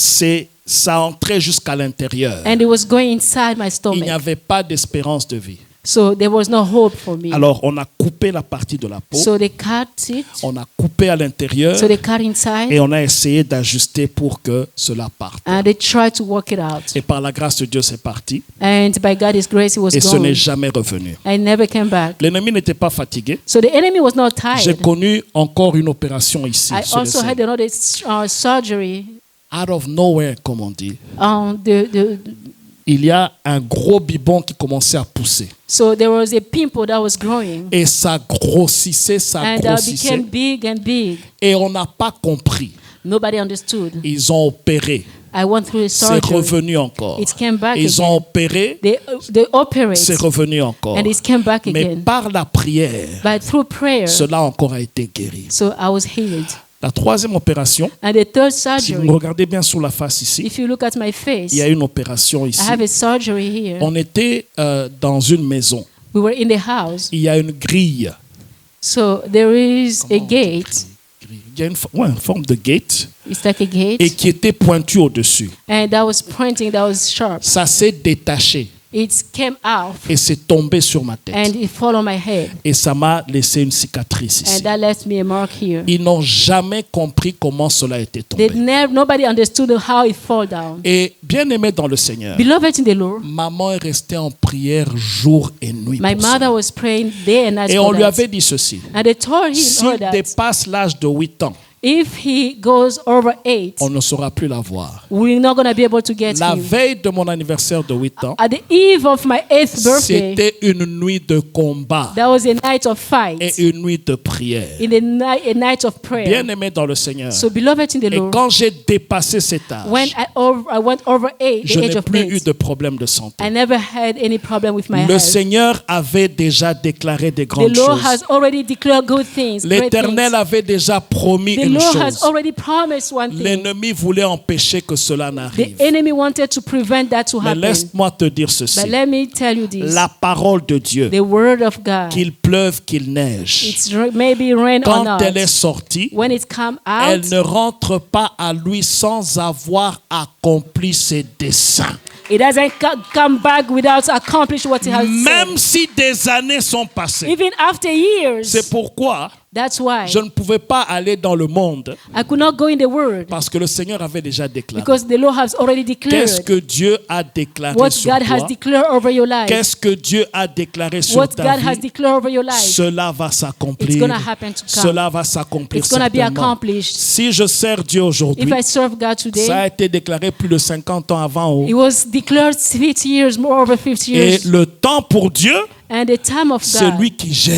ça entrait jusqu'à l'intérieur. And it was going inside my Il n'y stomach. avait pas d'espérance de vie. So there was no hope for me. Alors, on a coupé la partie de la peau, So they cut it. on a coupé à l'intérieur So they cut inside. et on a essayé d'ajuster pour que cela parte. And they tried to work it out. Et par la grâce de Dieu, c'est parti. And by God's grace, it was Et ce gone. n'est jamais revenu. I never came back. L'ennemi n'était pas fatigué. So the enemy was not J'ai tired. connu encore une opération ici. I sur le also sein. had another surgery Out of nowhere, comme on dit. on Il y a un gros biberon qui commençait à pousser. so there was a pimple that was growing. Et ça grossissait, ça And grossissait. became big and big. Et on n'a pas compris. Nobody understood. Ils ont opéré. I went through a C'est surgery. revenu encore. It came back Ils again. ont opéré. They operate. C'est revenu encore. And it came back Mais again. par la prière, But through prayer, cela encore a été guéri. so I was healed. La troisième opération, And the third si vous surgery, me regardez bien sur la face ici, if you look at my face, il y a une opération ici. I have a surgery here. On était dans une maison. We were in the house. Il y a une grille. So there is a Comment on dit gate. grille? Il y a une forme de gate It's like a et gate. qui était pointue au-dessus. And that was pointing, that was sharp. Ça s'est détaché. it came out et c'est tombé sur ma tête. and it fell on my head. Et ça m'a laissé une cicatrice And ici. that left me a mark here. Ils n'ont jamais compris comment cela était tombé. Nobody understood how it fell down. Et bien aimé dans le Seigneur, Beloved in the Lord, maman est restée en prière jour et nuit my pour ça. mother was praying day and night Et for on lui that. avait dit ceci: And they told s'il her that dépasse l'âge de 8 ans, if he goes over 8, on ne saura plus la voir. we're not going to be able to get La him. veille de mon anniversaire de 8 ans, At the eve of my 8th birthday, c'était une nuit de combat that was a night of fight, et une nuit de prière. in a night of prayer. Bien aimé dans le Seigneur. So, beloved in the Et Lord, quand j'ai dépassé cet âge, when I went over 8, je the age n'ai of plus eu 8, de problème de santé. I never had any problem with my Le health. Seigneur avait déjà déclaré des The grandes Lord choses. has already declared good things, great L'Éternel things. avait déjà promis The une Lord has chose. already promised one thing. L'ennemi voulait empêcher que cela The n'arrive. enemy wanted to prevent that to Mais happen. laisse-moi te dire ceci. But let me tell you this. La parole de Dieu, The word of God, qu'il pleuve, qu'il neige, it's maybe rain or quand not. elle est sortie, When it comes elle out, ne rentre pas à lui sans avoir accompli ses desseins. it doesn't come back without accomplishing what it has Même said. si des années sont passées. Even after years, C'est pourquoi that's why je ne pouvais pas aller dans le monde, I could not go in the word, parce que le Seigneur avait déjà déclaré. because the Lord has already Qu'est-ce declared que Dieu a déclaré what sur God has toi? declared over your life. Qu'est-ce que Dieu a déclaré sur What ta God has vie? declared over your life. Cela va It's s'accomplir. going to happen to come. Cela va s'accomplir It's going to be certainement. accomplished. Si je sers Dieu aujourd'hui, If I serve God ça a today, été déclaré plus de 50 ans avant. it was declared 50 years, more over 50 Et years. le temps pour Dieu, And the time of c'est God, lui qui gère.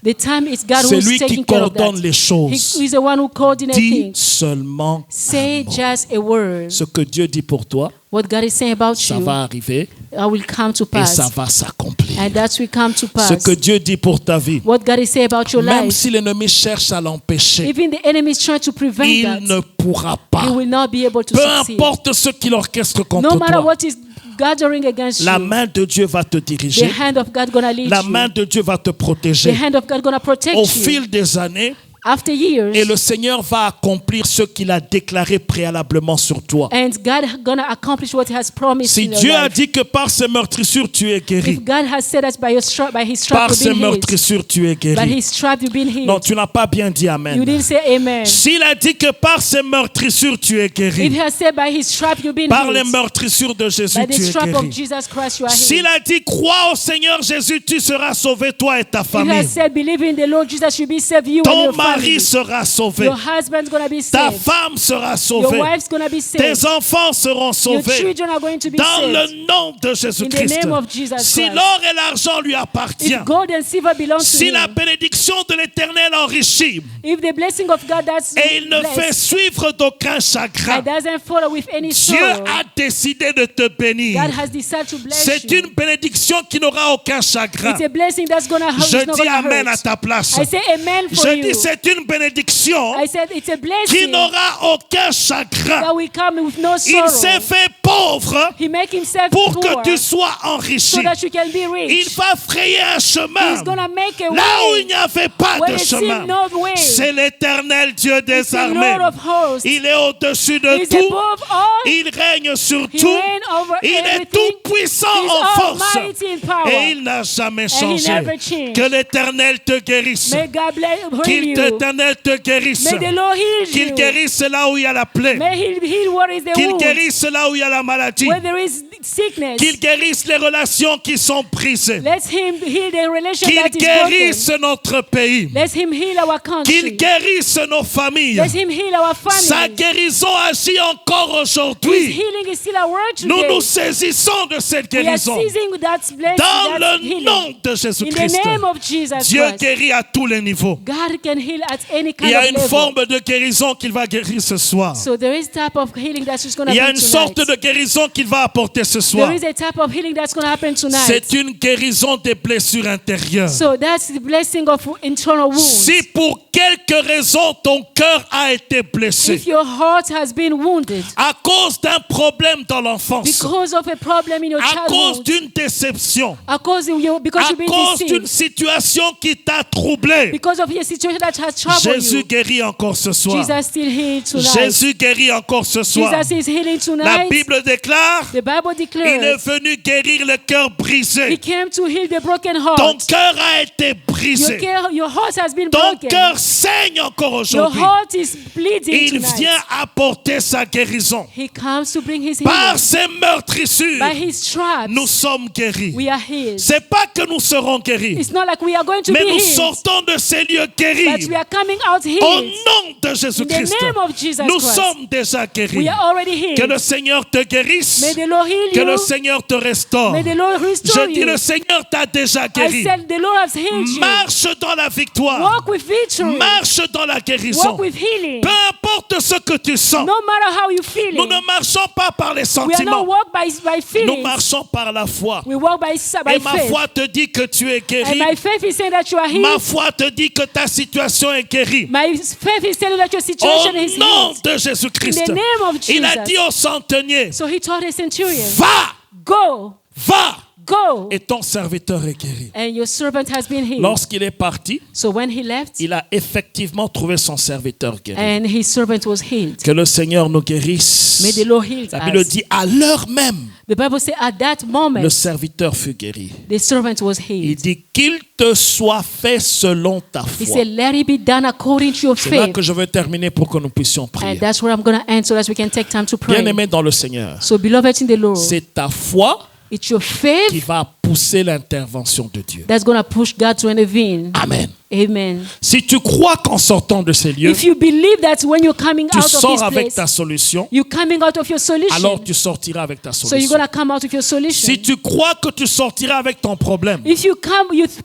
the time is God C'est who's lui qui taking care of that. coordonne les choses. He is the one who coordinates Dis things. seulement Say un mot. just a word. Ce que Dieu dit pour toi, What God is saying about ça you, va arriver will come to et pass. ça va s'accomplir. And that will come to Ce pass. que Dieu dit pour ta vie, What God is saying about your même life, si l'ennemi cherche à l'empêcher, even the enemy is trying to prevent il that, ne pourra pas. he will not be able to Peu succeed. importe ce qu'il orchestre contre No matter toi, what is gathering against la you, main de Dieu va te the diriger. hand of God gonna lead La you. main de Dieu va te The protéger. hand of God gonna protect Au you. fil des années, After years, et le Seigneur va accomplir ce qu'il a déclaré préalablement sur toi. and God gonna accomplish what He has promised Si in your Dieu a life. dit que par ses meurtrissures tu es guéri, If God has said that by His stripe par you've ses been healed, meurtrissures tu es by guéri. His stripe you've been healed. Non, tu n'as pas bien dit You Amen. didn't say Amen. S'il a dit que par ses meurtrissures tu es If He guéri, has said by His stripe you've been par les healed, meurtrissures de Jésus by the tu es stripe of guéri. Jesus Christ you are S'il healed. a dit crois au Seigneur Jésus, tu seras sauvé toi et ta If He famille. has said believe in the Lord Jesus you'll be saved, you and Ton your family. mari sera sauvé. Your husband's gonna be Ta saved. femme sera Your sauvée. wife's gonna be Tes saved. enfants seront Your sauvés. children are going to be Dans saved. le nom de In Jésus-Christ. the name of Jesus Si Christ. l'or et l'argent lui appartiennent, If gold and silver belong to si la Him, bénédiction de l'Éternel enrichit if the blessing of God that's et il ne fait blessed, suivre d'aucun it chagrin, doesn't follow with any Dieu sorrow, a décidé de te bénir. God has decided to bless C'est you. une bénédiction qui n'aura aucun chagrin. It's a blessing that's gonna hurt. Je It's not dis gonna Amen à hurt. ta place. I say amen for Je you. dis c'est une bénédiction I said it's a qui blessing n'aura aucun chagrin. that will come with no Il s'est sorrow. fait pauvre He make himself pour poor que tu sois enrichi. so that you can be Il rich. va frayer un chemin He's gonna make a là où il way n'y avait pas where de there chemin. seemed no way. C'est l'Éternel Dieu It's des the armées. Lord of hosts. Il est au-dessus de He's tout. above all. Il règne sur He tout. reigns over Il est everything. tout puissant He's en force. almighty in power. Et il n'a jamais And he changé. never changed. Que l'Éternel te guérisse. May God heal Qu'il you. l'Éternel te guérisse. May the Lord heal Qu'il you. guérisse là où il y a la plaie. May He heal what is the Qu'il wound. guérisse là où il y a la maladie. Where there is sickness. Qu'il guérisse les relations qui sont brisées. Let Him heal the relation Qu'il that is guérisse broken. notre pays. Let Him heal our country. Qu'il guérisse nos familles. Let Him heal our Sa families. guérison agit encore His aujourd'hui. healing is still our word Nous today. nous saisissons de cette We are guérison. seizing that blessing, Dans that le healing. nom de In the Jésus-Christ. name of Jesus Dieu Christ. guérit à tous les niveaux. God can heal at any Il kind y a of une level. forme de guérison qu'il va guérir ce soir. So there is type of healing that's just going to Il y a happen une sorte tonight. de guérison qu'il va apporter ce soir. There is a type of healing that's going to happen tonight. C'est une guérison des blessures intérieures. So that's the blessing of internal wounds. Si pour quelque raison ton cœur a été blessé, If your heart has been wounded à cause d'un problème dans l'enfance, because of a problem in your à cause childhood, d'une déception, because à you've been cause d'une deceived, situation qui t'a troublé, because of your situation that has has troubled Jésus you, guérit encore ce soir. Jesus still healed tonight. Jésus guérit encore ce soir. Jesus is healing La tonight. Bible déclare, The Bible il est declares venu guérir le cœur He brisé. came to heal the broken Ton heart. cœur a été brisé. Your heart has been Ton broken. cœur saigne encore Your aujourd'hui. heart is bleeding Il tonight. vient apporter sa guérison. He comes to bring his Par healing. ses meurtrissures, By his stripes, nous sommes guéris. we are healed. C'est pas que nous serons guéris, It's not like we are going to mais be nous healed, sortons de ces lieux but guéris. we are coming out Au healed. nom de Jésus-Christ, In the name of Jesus nous Christ. sommes déjà guéris. We are already Que healed. le Seigneur te guérisse. May the Lord heal Que le you. Seigneur te restaure. May the Lord restore Je dis, you. le Seigneur t'a déjà I guéri. said the Lord has healed you. Marche dans la victoire. Walk with victory. Marche dans la guérison. Walk with healing. Peu importe ce que tu sens. No matter how you feel Nous ne marchons pas par les we are not sentiments. walk by Nous feelings. marchons par la foi. We walk by Et ma faith. foi te dit que tu es And guéri. my faith is saying that you are Ma healed. foi te dit que ta situation est guérie. My faith is telling you that your Au situation is nom healed. de Jésus-Christ. In the name of Il a Jesus. dit au centenier, So he told the centurion, va, go, va. go. Et ton serviteur est guéri. And your servant has been healed. Lorsqu'il est parti, So when he left, il a effectivement trouvé son serviteur guéri. and his servant was healed. Que le Seigneur nous guérisse. May the Lord heal La Bible us. dit, à l'heure même, The Bible says at that moment, le serviteur fut guéri. the servant was Il healed. dit, qu'il te soit fait selon ta He foi. said, let it be done according to your C'est là faith. que je veux terminer pour que nous puissions And prier. that's where I'm going to end so that we can take time to pray. Bien-aimé dans le Seigneur, So beloved in the Lord, c'est ta foi it's your qui faith va pousser l'intervention de Dieu. that's going to push God to intervene. Amen. Amen. Si tu crois qu'en sortant de ces lieux, If you believe that when you're coming tu out of sors this avec place, ta solution, you're coming out of your solution. alors tu sortiras avec ta So you're solution. going to come out of your solution. Si tu crois que tu sortiras avec ton problème, If you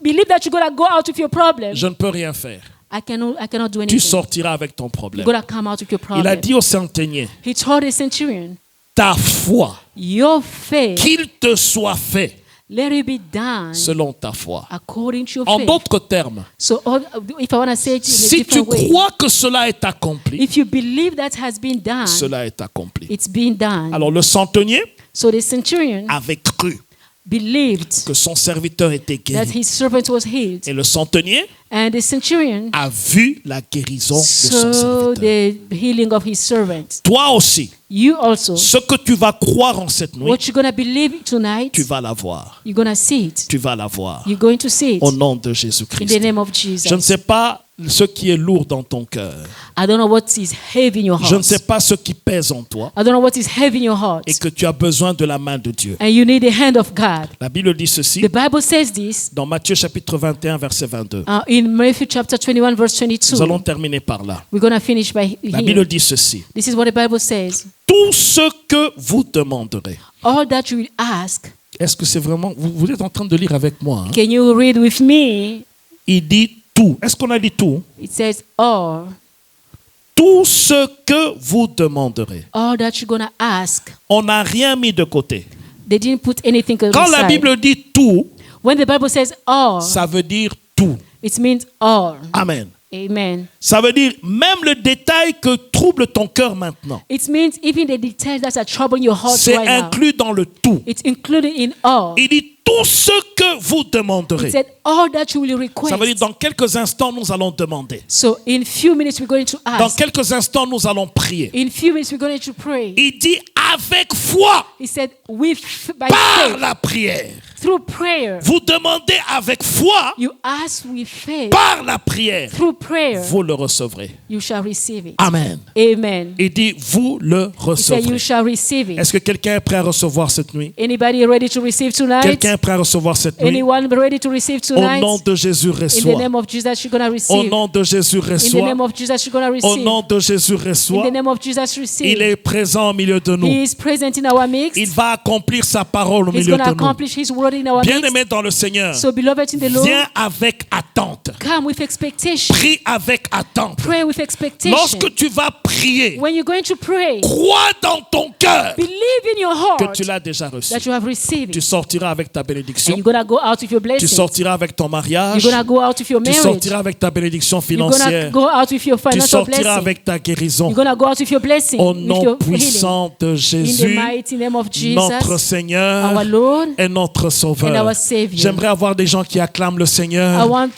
believe that you're going to go out of your problem, je ne peux rien faire. I cannot do Tu anything. sortiras avec ton You're problème. going to come out of your Il a problem. dit au centenier, He told the centurion, ta foi, your faith, qu'il te soit fait let it be done selon ta foi. according to your En faith. d'autres termes, So if I want to say it in a si tu different way, crois que cela est accompli, if you believe that has been done, cela est accompli. it's been done. Alors le centenier So the centurion avait cru believed que son serviteur était that guéri. his servant was healed. Et le centenier And the centurion a vu la guérison de son saw serviteur. the healing of his servant. Toi aussi, You also, ce que tu vas croire en cette nuit, what you're going to believe tonight, tu vas l'avoir. you're going to see it. Tu vas l'avoir. You're going to see it Au nom de in Jésus-Christ. the name of Jesus. Je ne sais pas ce qui est lourd dans ton cœur. I don't know what is heavy in your Je ne heart. sais pas ce qui pèse en toi I don't know what is heavy in your heart. et que tu as besoin de la main de Dieu. And you need the hand of God. La Bible dit ceci The Bible says this dans Matthieu chapitre 21 verset 22. in Matthew chapter 21 verse 22. Nous allons terminer par là. We're going to finish by La here. Bible dit ceci. This is what the Bible says. Tout ce que vous demanderez. All that you will ask, Est-ce que c'est vraiment... Vous êtes en train de lire avec moi. Hein? can you read with me? Il dit tout. Est-ce qu'on a dit tout? It says all. Tout ce que vous demanderez. All that you're going to ask. On n'a rien mis de côté. They didn't put anything Quand la aside. Bible dit tout, When the Bible says all, ça veut dire tout. it means all. Amen. Amen. Ça veut dire même le détail que trouble ton cœur maintenant. It means even the details that are troubling your heart C'est right now. inclus dans le tout. It's included in all. Il dit tout ce que vous demanderez. It said all that you will request. Ça veut dire dans quelques instants nous allons demander. So in few minutes we're going to Dans ask. quelques instants nous allons prier. In few minutes we're going to pray. Il dit avec foi He said by par faith, la prière. through prayer. Vous demandez avec foi You ask with faith. par la prière. Through prayer, Vous le recevrez. you shall receive it. Amen. Amen. Il dit vous le He said you recevrez. shall receive it. Est-ce que quelqu'un est prêt à recevoir cette nuit? Anybody ready to receive tonight? Quelqu'un est prêt à recevoir cette nuit? Anyone ready to receive Au tonight? nom de Jésus, In the reçois. name of Jesus, you're going to Au receive. nom de Jésus, In the reçois. name of Jesus, you're going to Au receive. nom de Jésus, In reçois. the name of Jesus, Il receive. est présent au milieu de nous. He is present in our midst. Il va accomplir sa parole au He's milieu going to de nous. accomplish His word in our midst. Bien-aimé dans le Seigneur, So, beloved in the Lord, viens avec attente. come with expectation. Prie avec attente. Pray with expectation. Lorsque tu vas prier, When you're going to pray, crois dans ton cœur believe in your que heart tu l'as déjà reçu. that you have received Tu it. sortiras avec ta And bénédiction. you're going to go out with your Tu blessing. sortiras avec ton mariage. You're going to go out with your Tu marriage. sortiras avec ta bénédiction You're going to financière. go out with your Tu financial sortiras blessing. avec ta guérison. You're going to go out with your blessing, Au with nom your healing. puissant de In the Jésus, mighty name of Jesus, notre Seigneur our Lord et notre and Sauveur. our Savior. J'aimerais avoir des gens qui acclament le I Seigneur. want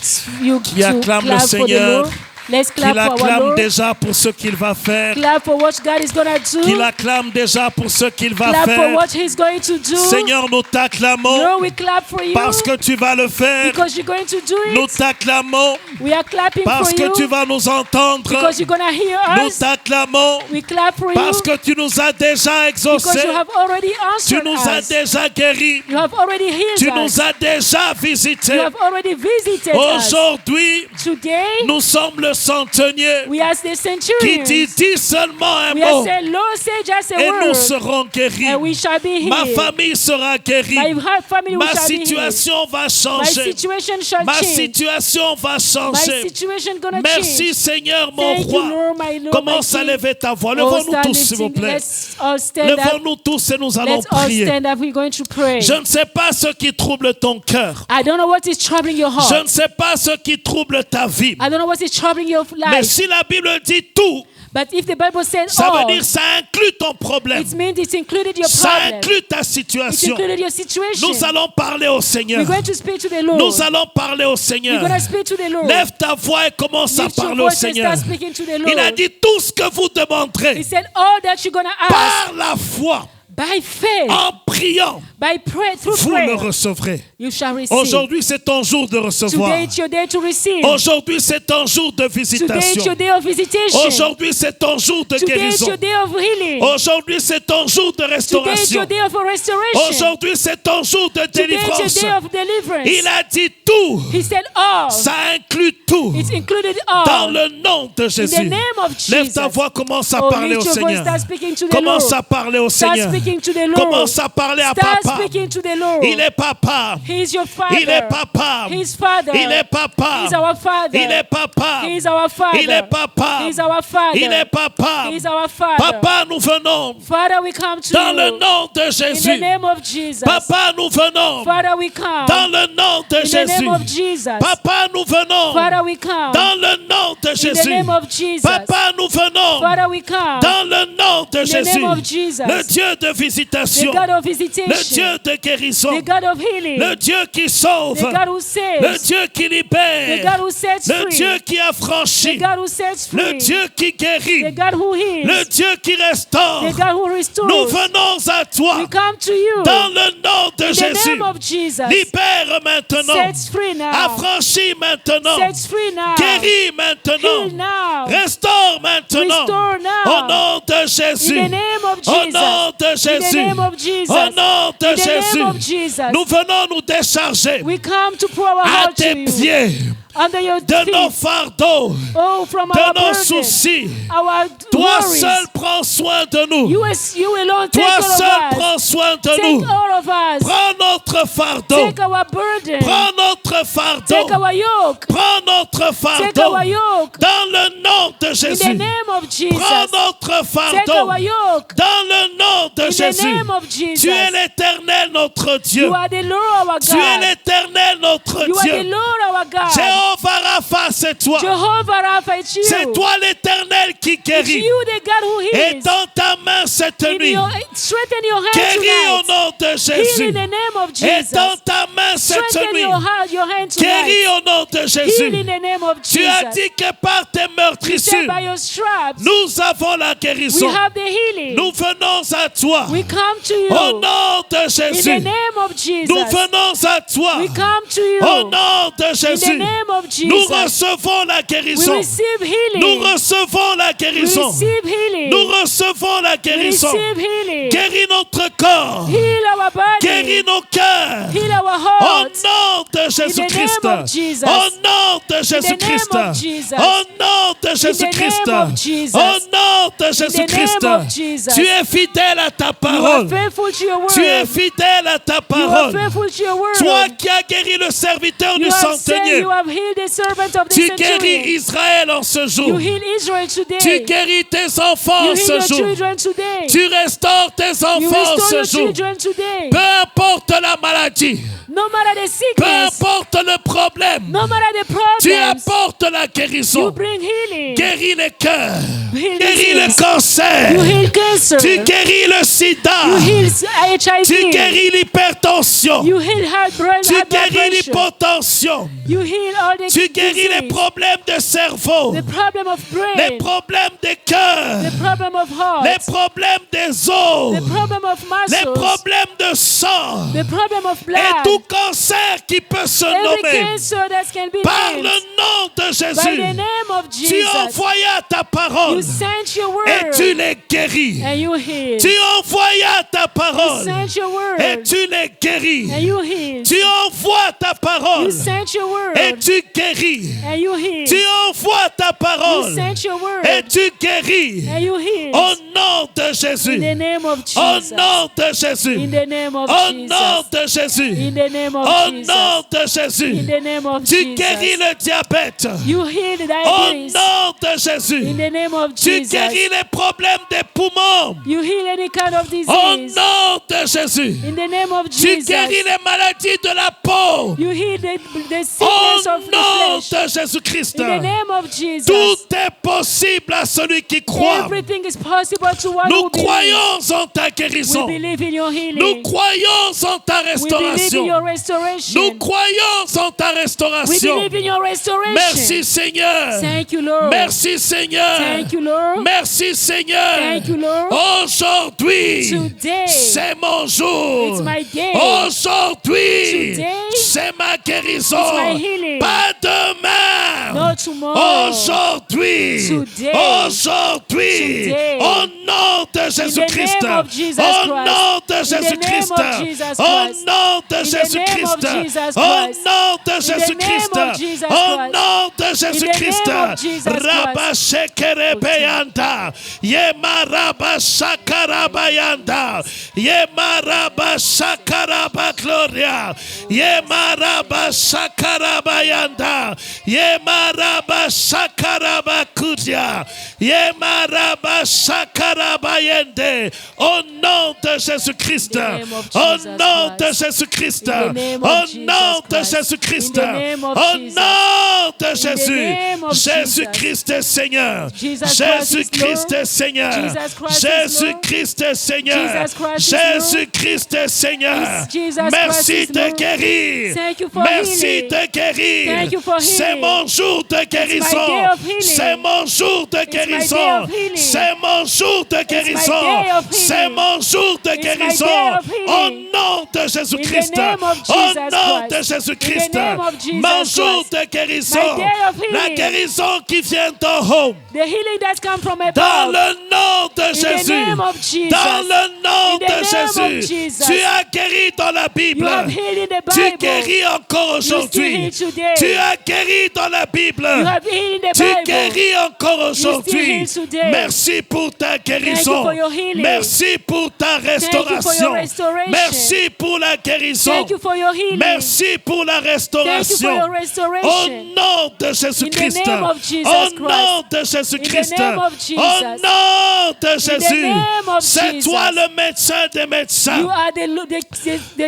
you Qui to acclament le clap for the Seigneur. Lord. Let's Qu'il clap for our acclame Lord. déjà pour ce qu'il va faire. Clap for what God is going to Qu'il do. acclame déjà pour ce qu'il va Clap for faire. what He's going to do. Seigneur, nous t'acclamons Lord, we clap for you parce que tu vas le faire. because you're going to do Nous it. t'acclamons We are clapping parce for que tu you vas nous entendre. because you're going to hear Nous us. t'acclamons We clap for parce you que tu nous as déjà because exaucés. you have already Tu answered nous as us. déjà guéris. You have already healed Tu us. nous as déjà You visités. have already visited us. Aujourd'hui, Today, nous sommes le centenier we ask the qui centurions. dit seulement un We have mot said, Lord, say just a et nous word, serons guéris. and we shall be Ma healed. famille sera guérie. My family Ma shall be healed. situation va My changer. situation shall Ma change. situation va My changer. situation gonna Merci change. Seigneur mon Thank you, roi. Lord, my Lord, Commence my à King. lever ta voix. Oh, Levons-nous start tous s'il vous lifting. plaît. Let's all stand up. Levons-nous tous et nous allons Let's all prier. stand up. We're going to pray. Je ne sais pas ce qui trouble ton cœur. I don't know what is troubling your Je heart. ne sais pas ce qui trouble ta vie. I don't know what is troubling your Mais life. si la Bible dit tout, But if the Bible said ça all, veut dire ça inclut ton problème. it means it's included your Ça problem. inclut ta It's situation. included your situation. Nous allons parler au Seigneur. We're going to speak to the Lord. Nous allons parler au We're Seigneur. going to speak to the Lord. Lève ta voix et commence à Lift your parler au voice and Seigneur. start speaking to the Il a Lord. dit tout ce que vous He demanderez said all that you're going to ask par la foi, by faith, en priant, by prayer, through vous le prayer, recevrez. you shall receive. Aujourd'hui, c'est ton jour de recevoir. Today it's your day to receive. Aujourd'hui, c'est ton jour de Today it's visitation. your day of visitation. Aujourd'hui, c'est ton jour de Today it's guérison. your day of healing. Aujourd'hui, c'est ton jour de Today it's restauration. your day of restoration. Aujourd'hui, c'est ton jour de Today it's délivrance. your day of deliverance. Il a dit tout. He said all. Ça inclut tout. It's included all. Dans le nom de In the Jésus. name of Lève Jesus. ta voix, commence à Oh, parler lift au your voice, Seigneur. start speaking to the Commence Lord. à parler au Start Seigneur. speaking to the Lord. Commence à parler à Start papa. speaking to the Lord. Il est papa. He is your father. Il est papa. His father. Il est papa. He's our father. Il est papa. He is our father. Il est papa. He is our father. Il est papa. He is our father. Papa, nous venons Father, we come to dans you. le nom de In the Jésus. name of Jesus. Papa, nous venons Father, we come. dans le nom de In the name of Jésus. Jesus. Papa, nous venons Father, we come. dans le nom de In the Jésus. name of Jesus. Papa, nous venons Father, we come. dans le nom de In the Jésus. name of Jesus. Le Dieu de The visitation. God of Le visitation. Dieu de guérison. The God of healing. Le Dieu qui sauve. The God who Le saves. Dieu qui The libère. God who sets Le free. Dieu qui The affranchit. God who sets Le free. Dieu qui The guérit. God who heals. Le Dieu qui restaure. The God who restores. Nous venons à toi We come to you. dans le nom de In the Jésus. name of Jesus. Libère maintenant. Sets free now. Affranchis maintenant. Sets free now. Guéris maintenant. Heal now. Restaure maintenant. Restore now. Au nom de In Jésus. the name of Au Jesus. nom de In the Jésus. name of Jesus. Au nom de In the name of Jésus. Jesus. Nous venons nous décharger We come to pour our à heart to tes you. pieds Under your de nos feet. fardeaux, Oh, from de our nos burden. soucis. Our Toi worries. seul prends soin de nous. You alone take Toi all seul of us. prends soin de Take nous. all of us. Prends notre fardeau. Take our burden. Prends notre fardeau. Take our yoke. Prends notre Take fardeau. our yoke. Dans le nom de In the Jésus. name of Jesus. Prends notre Take fardeau. our yoke. Dans le nom de In the Jésus. name of Jesus. Tu es l'Éternel notre Dieu. You are the Lord our Tu es God. l'Éternel notre You are the Dieu. Lord our God. Jéhovah Rapha, c'est toi. Jehovah Rapha, it's you. C'est toi l'Éternel qui It's guérit. you, the God who Et heals. dans ta main cette In nuit, strengthen your hand guéris au tonight. nom de Heal Jésus. in the name of Et Jesus. dans ta main cette Strengthen nuit, your hand guéris tonight. au nom de Heal in Jésus. the name of Tu as Jesus. dit que par tes You said meurtrissures, by your stripes, nous avons la we guérison. have the healing. Nous venons à toi. We come to you. Au nom de In the Jésus, name of Jesus. nous venons à toi. We come to you. Au nom de In the Jésus, name of nous Jesus. recevons la We guérison. receive healing. Nous recevons la We guérison. receive healing. Nous recevons la We guérison. receive healing. Guéris notre corps. Heal our body. Guéris nos cœurs. Heal our Au hearts. nom de Jésus-Christ. name of Jesus. Au nom de Jésus-Christ. name of Jesus. Au nom de Jésus-Christ. name of Jesus. Au nom de In the Jésus-Christ. name of Jesus. Tu es fidèle à ta You are parole. faithful to your word. Tu es fidèle à ta You are parole. faithful to your word. Toi qui as guéri le serviteur You du have said centenier. you have healed the servant of the Tu centurion. guéris Israël en ce jour. You heal Israel Tu today. guéris tes enfants You en heal ce your jour. children today. Tu restaures tes You enfants en restore ce your jour. children today. Peu importe la maladie, No matter the peu sickness, importe le problème, no matter the tu problems, apportes la you guérison. bring healing. Guéris les cœurs. Heal Guéris le disease. cancer. You heal cancer. Tu guéris le sida. You heal Tu HIV. guéris l'hypertension. l'hypertension. You heal heart blood Tu guéris pressure. l'hypotension. You heal all the Tu guéris les disease, problèmes de cerveau, the problem of les brain, problèmes des cœurs, the problem of heart, les problèmes des os, the problem of les muscles, problèmes de sang the problem of et blood, tout cancer qui peut se every nommer. cancer that can be Par le named. nom de By the Jésus, name of tu Jesus, envoyas ta parole you sent your et word tu les guéris. and you heal. Tu envoyas ta You parole sent your et word tu les guéris. and you heal. Tu envoies ta parole You sent your et word tu guéris. and you heal. Tu envoies ta You parole sent your word et tu guéris. and you heal. Au nom de In Jésus. the name of Au Jesus. nom de In Jésus. the name of Au nom Jesus. de Jésus. In the name of Au Jesus. nom de In Jésus. the name of Tu guéris Jesus. le diabète. You heal the Au diabetes. nom de In Jésus. the name of Tu Jesus. guéris les problèmes des poumons. You heal any kind of Au disease. nom de Jésus. In the name of Tu Jesus. guéris les maladies de la peau. You heal the Au sickness of nom the flesh. de Jésus-Christ. In the name of Jesus. Tout est possible à celui qui croit. Everything is possible to one Nous who believes. croyons en ta We guérison. believe in your Nous healing. croyons en ta We believe in restauration. your Nous restoration. croyons en ta We restauration. believe in your restoration. Merci Seigneur. Thank you, Lord. Merci Seigneur. Thank you, Lord. Merci Seigneur. Thank you, Lord. Aujourd'hui, Today, c'est mon jour. it's my day. Aujourd'hui, Today, c'est ma guérison. it's my healing. Pas demain. Not tomorrow. Aujourd'hui, Today. aujourd'hui, Today. au nom de Jésus-Christ, name of Jesus au Christ. nom de In the name Jésus-Christ, of Jesus au Christ. nom de In the name Jésus-Christ, of Jesus au Christ. nom de In the Jésus-Christ, name of Jesus au Christ. nom de Jésus-Christ, name of Jesus Christ. Rabashekerebeanda, Yemarabashakarabayanda, Yemarabashakarabagloria, Yemarabashakarabayanda, Yemarabashakarabakudia, Yemarabashakarabayende. Au nom de Jésus-Christ, In the name of au Jesus nom de Christ. Jésus-Christ, In the name of au Jesus nom de Christ. Jésus-Christ, In the name of au Jesus. nom de the Jésus. name of Jésus-Christ est Seigneur. Jesus Christ is Jésus-Christ Lord. est Seigneur. Jesus Christ is Jésus-Christ est Seigneur. Jesus Christ is Jésus-Christ est Seigneur. Jesus Merci Christ is de Lord. guérir. Thank you for Merci healing. de guérir. Thank you for C'est healing. mon jour de guérison. day of healing. C'est mon jour de my guérison. day of healing. C'est mon jour de guérison. day of healing. C'est mon jour de my guérison. day of Au healing. nom de Jésus-Christ. In the name of Au Jesus nom de Christ. Jésus-Christ. In the name of Jesus Mon jour Christ. de guérison. My day of healing. La guérison qui vient d'en haut. The healing that comes from above. Dans le nom de In the Jésus. name of Jesus. Dans le nom In the de name of Jésus. Jesus. Tu as guéri dans la Bible. You have healed in the Tu Bible. guéris encore aujourd'hui. heal today. Tu as guéri dans la Bible. You have healed in the Tu Bible. guéris encore aujourd'hui. heal today. Merci pour ta guérison. for your healing. Merci pour ta you for restauration. your restoration. Merci pour la guérison. Thank you for your healing. Merci pour la Thank you for restauration. your Au restoration. nom de Jésus-Christ. In the name of Jesus Au Christ. nom de Jésus-Christ. In the name of Jesus. Au nom de Jésus. name of C'est Jesus. toi le médecin des médecins. You are the doctor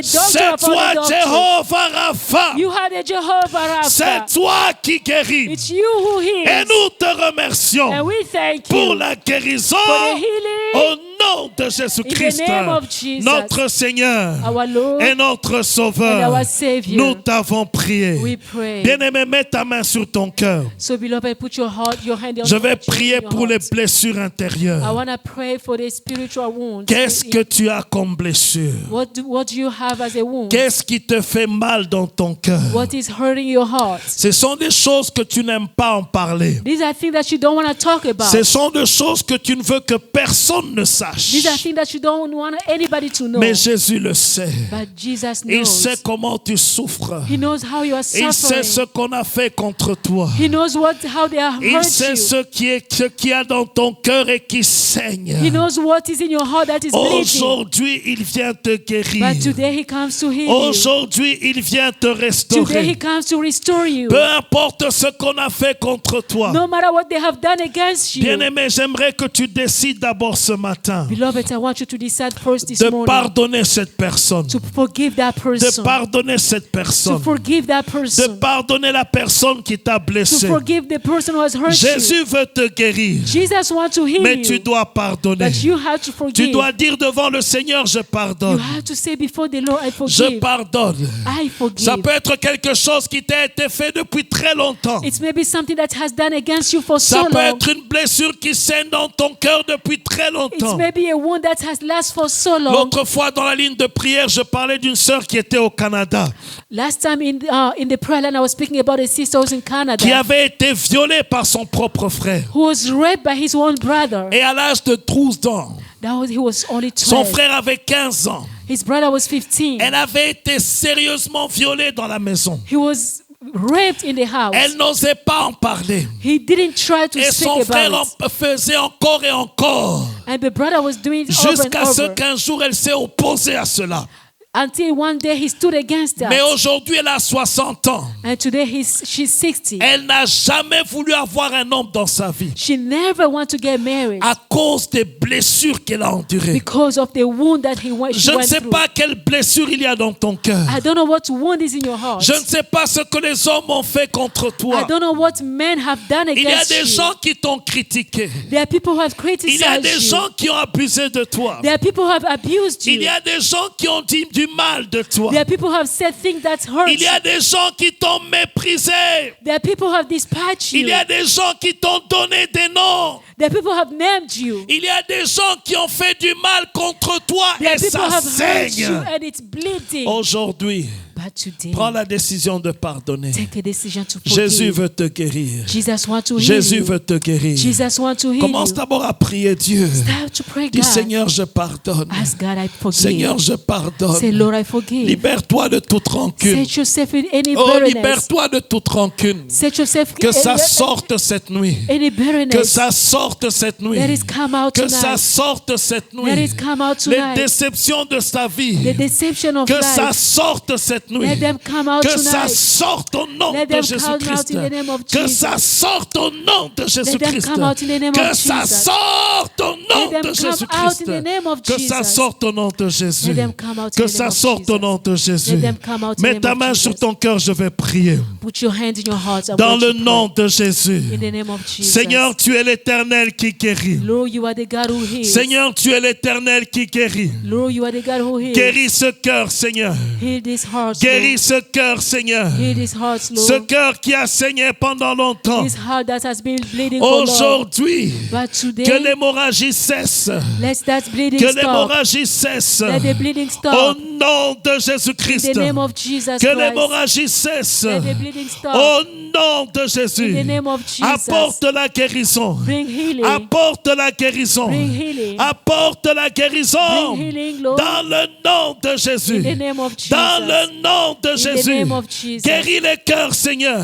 C'est of all toi the doctors. Jehovah Rapha. You are the Jehovah Rapha. C'est toi qui guéris. It's you who heals. Et nous te remercions And we thank pour you la guérison for the healing. au nom de Jésus-Christ, In the name of Jesus. notre Seigneur Our Lord et notre Sauveur. and our Savior. Nous t'avons prié. We pray. Bien-aimé, mets ta main sur ton cœur. So beloved, put your hand on Je vais your prier your pour les heart. blessures I intérieures. want to pray for the spiritual wounds. Qu'est-ce que tu as comme blessure? What do you have as a wound? Qu'est-ce qui te fait mal dans ton cœur? What is hurting your heart? Ce sont des choses que tu n'aimes pas en parler. These are things that you don't want to talk about. Ce sont des choses que tu ne veux que personne ne sache. These are things that you don't want anybody to know. Mais Jésus le sait. But Jesus Il knows. sait comment tu souffres. He knows how you are Il sait suffering. ce qu'on a fait contre toi. He knows how they have Il hurt sait you. ce qu'il y a dans ton cœur et qui saigne. He knows what is in your heart that is bleeding. Aujourd'hui, il vient te guérir. But today he comes to heal you. Aujourd'hui, il vient te Today he restaurer. comes to restore you. Peu importe ce qu'on a fait contre toi. No matter what they have done against you. Bien-aimé, j'aimerais que tu décides d'abord ce matin matin Beloved, I want you to decide first this de morning pardonner cette personne, to forgive that de person. pardonner cette To personne, forgive that de person. pardonner la personne qui t'a To blessé. forgive the person who has hurt you. Jésus veut te guérir, Jesus wants to heal mais tu you. dois pardonner. But you have to Tu forgive. dois dire devant le Seigneur, je You pardonne, have to say before the Lord, I je forgive. pardonne. I Ça forgive. peut être quelque chose qui t'a été fait depuis très longtemps. It's maybe something that has done against you for Ça so peut long. être une blessure qui saigne dans ton cœur depuis très It's longtemps. maybe a wound that has lasted for so long. L'autre fois, dans la ligne de prière, je parlais d'une sœur qui était au Canada, Last time in the prayer line, I was speaking about a sister who's in Canada qui avait été violée par son propre frère. who was raped by his own brother. Et à l'âge de 12 ans, He was only son 12. frère avait 15 ans. His brother was 15. Elle avait été sérieusement violée dans la maison. He was raped in the house. Elle n'osait pas en parler. He didn't try to Et speak son frère about it. en faisait encore et encore. And the brother was doing it over Jusqu'à and ce over. qu'un jour, elle s'est opposée à cela. Until one day he stood against that. Mais aujourd'hui, elle a 60 ans. And today she's 60. Elle n'a jamais voulu avoir un homme dans sa vie She never wanted to get married à cause des blessures qu'elle a endurées. because of the wound that she Je went ne sais through. pas quelle blessure il y a dans ton cœur. I don't know what wound is in your heart. Je ne sais pas ce que les hommes ont fait contre I toi. don't know what men have done Il y a against des you. gens qui t'ont critiqué. There are people who have Il y a criticized des you. gens qui ont abusé de toi. There are people who have abused Il y you. a des gens qui ont dit du mal de toi. There are people who have said things that hurt Il y you. a des gens qui t'ont méprisé. There are people who have dispatched Il you. y a des gens qui t'ont donné des noms. There are people who have named you. Il y a des gens qui ont fait du mal contre toi There are et people who ça have hurt you saigne. and it's bleeding. Aujourd'hui, But today, prends la décision de pardonner. take a decision to forgive. Jésus veut te guérir. Jesus wants to heal Jésus you. veut te guérir. Jesus wants to heal Commence you. d'abord à prier Dieu. Start to pray Dis God. Seigneur, je pardonne. Ask God, I forgive. Seigneur, je Say, pardonne. Lord, I forgive. Libère-toi de toute rancune. Set yourself in any Oh, bitterness. libère-toi de toute rancune. Set yourself Que ça in sorte cette nuit. any Que bitterness. ça sorte cette nuit. Let it come out Que ça tonight. sorte cette Let nuit. it come out Les tonight. déceptions de sa vie. The deception of Que ça life. sorte cette nuit. Let them come out Que ça tonight. sorte au nom Let de them come out Jésus-Christ. in the name of Que Jesus. ça sorte au nom de Jésus-Christ. come out in the name Que of ça Jesus. sorte au nom Let de them come out Jésus-Christ. in the name of Que ça Jesus. sorte au nom de Jésus. Let them come out in Que the ça name of sorte au Jesus. nom de Jésus. Let them come out in Mets the ta name of main Jesus. sur ton cœur, je vais prier. Put your hand in your heart. I Dans want le you to nom de Jésus. pray. In the name of Jesus. Seigneur, tu es l'Éternel qui guérit. Lord, you are the God who heals. Seigneur, tu es l'Éternel qui guérit. Lord, you are the God who heals. Guéris ce cœur, Seigneur. Heal this heart, Guéris ce cœur, Seigneur. Lord. Heal this heart, Lord. Ce cœur qui a saigné pendant longtemps. This heart that has been bleeding for long. Aujourd'hui, But today, que l'hémorragie cesse. let that bleeding Que stop. l'hémorragie cesse. Let the bleeding Au stop. nom de In Jésus-Christ. the name of Jesus Que Christ. l'hémorragie cesse. Let the bleeding stop. Au nom de Jésus. In the name of Jesus. Apporte la guérison. Bring healing. Apporte la guérison. Bring healing. Apporte la guérison. Bring healing, Lord. Dans le nom de Jésus. In the name of Jesus. Dans le nom de In the Jésus. name of Jesus. Guéris les cœurs, Seigneur.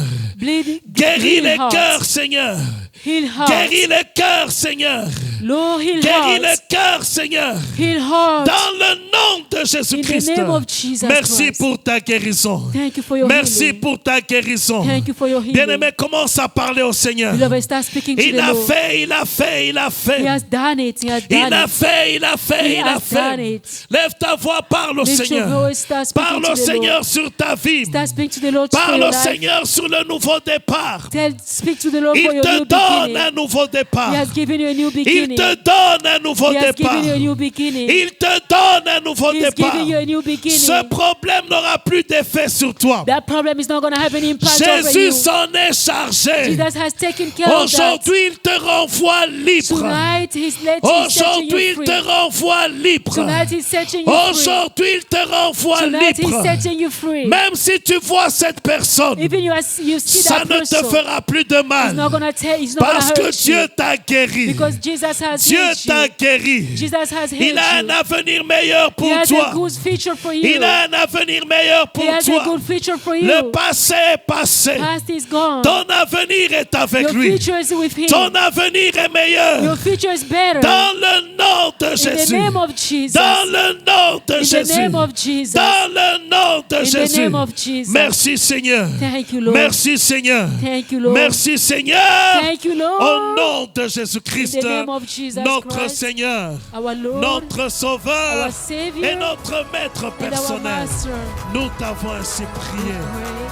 Guéris Heal les hearts. cœurs, Seigneur. Heal hearts. Guéris les cœurs, Seigneur. Lord, heal Guéris les hearts. cœurs, Seigneur. Heal hearts. Dans le nom de In Jésus-Christ. the name of Jesus Merci Christ. pour ta guérison. Thank you for your Merci healing. pour ta guérison. Thank you for your healing. Bien-aimé, commence à parler au Seigneur. Beloved, start speaking to Il the a Lord. fait, il a fait, il a He fait. has done it. He has Il done a it. fait, il a fait, He il a has done fait. it. Lève ta voix, parle au Lift your Seigneur. voice, start speaking Parle to au the Seigneur Lord. sur ta vie. Start speaking to the Lord for Parle your au life. Seigneur sur le nouveau départ. Speak to the Lord for Il your te new donne beginning. un nouveau départ. He has given you a new Il beginning. te donne un nouveau He has départ. given you a new beginning. Il te donne un nouveau He's départ. giving you a new beginning. Ce problème n'aura plus d'effet sur toi. That problem is not going to have an impact over Jésus you. s'en est chargé. Jesus has taken care of that. Aujourd'hui, il te renvoie libre. Tonight, he's setting Aujourd'hui, you il free. te renvoie libre. Tonight, he's setting you free. Aujourd'hui, il te renvoie Tonight, he's libre. setting you free. Même si tu vois cette personne, Even you see ça that ne te person, fera plus de he's mal. not going to tell, he's not going Parce to que hurt Dieu you. t'a guéri. Because Jesus has Dieu healed t'a you. guéri. Jesus has healed Il a un you. avenir meilleur He pour has a toi. good future for you. Il a un avenir meilleur pour He has a toi. good future for you. Le passé est passé. Past is gone. Ton avenir est avec Your lui. future is with him. Ton avenir est meilleur. Your future is better. Dans le nom de In the Jésus. name of Jesus. Dans le nom de In the Jésus. name of Jesus. Dans le nom de In the Jésus. name of Jesus. Merci Seigneur. Thank you, Lord. Merci Seigneur. Thank you, Lord. Merci Seigneur. Thank you, Lord. Au nom de Jésus-Christ. In the name of Jesus notre Christ, Seigneur, our Lord, notre Sauveur our Savior, et notre Maître and our personnel. Master. Nous t'avons ainsi prié. Pray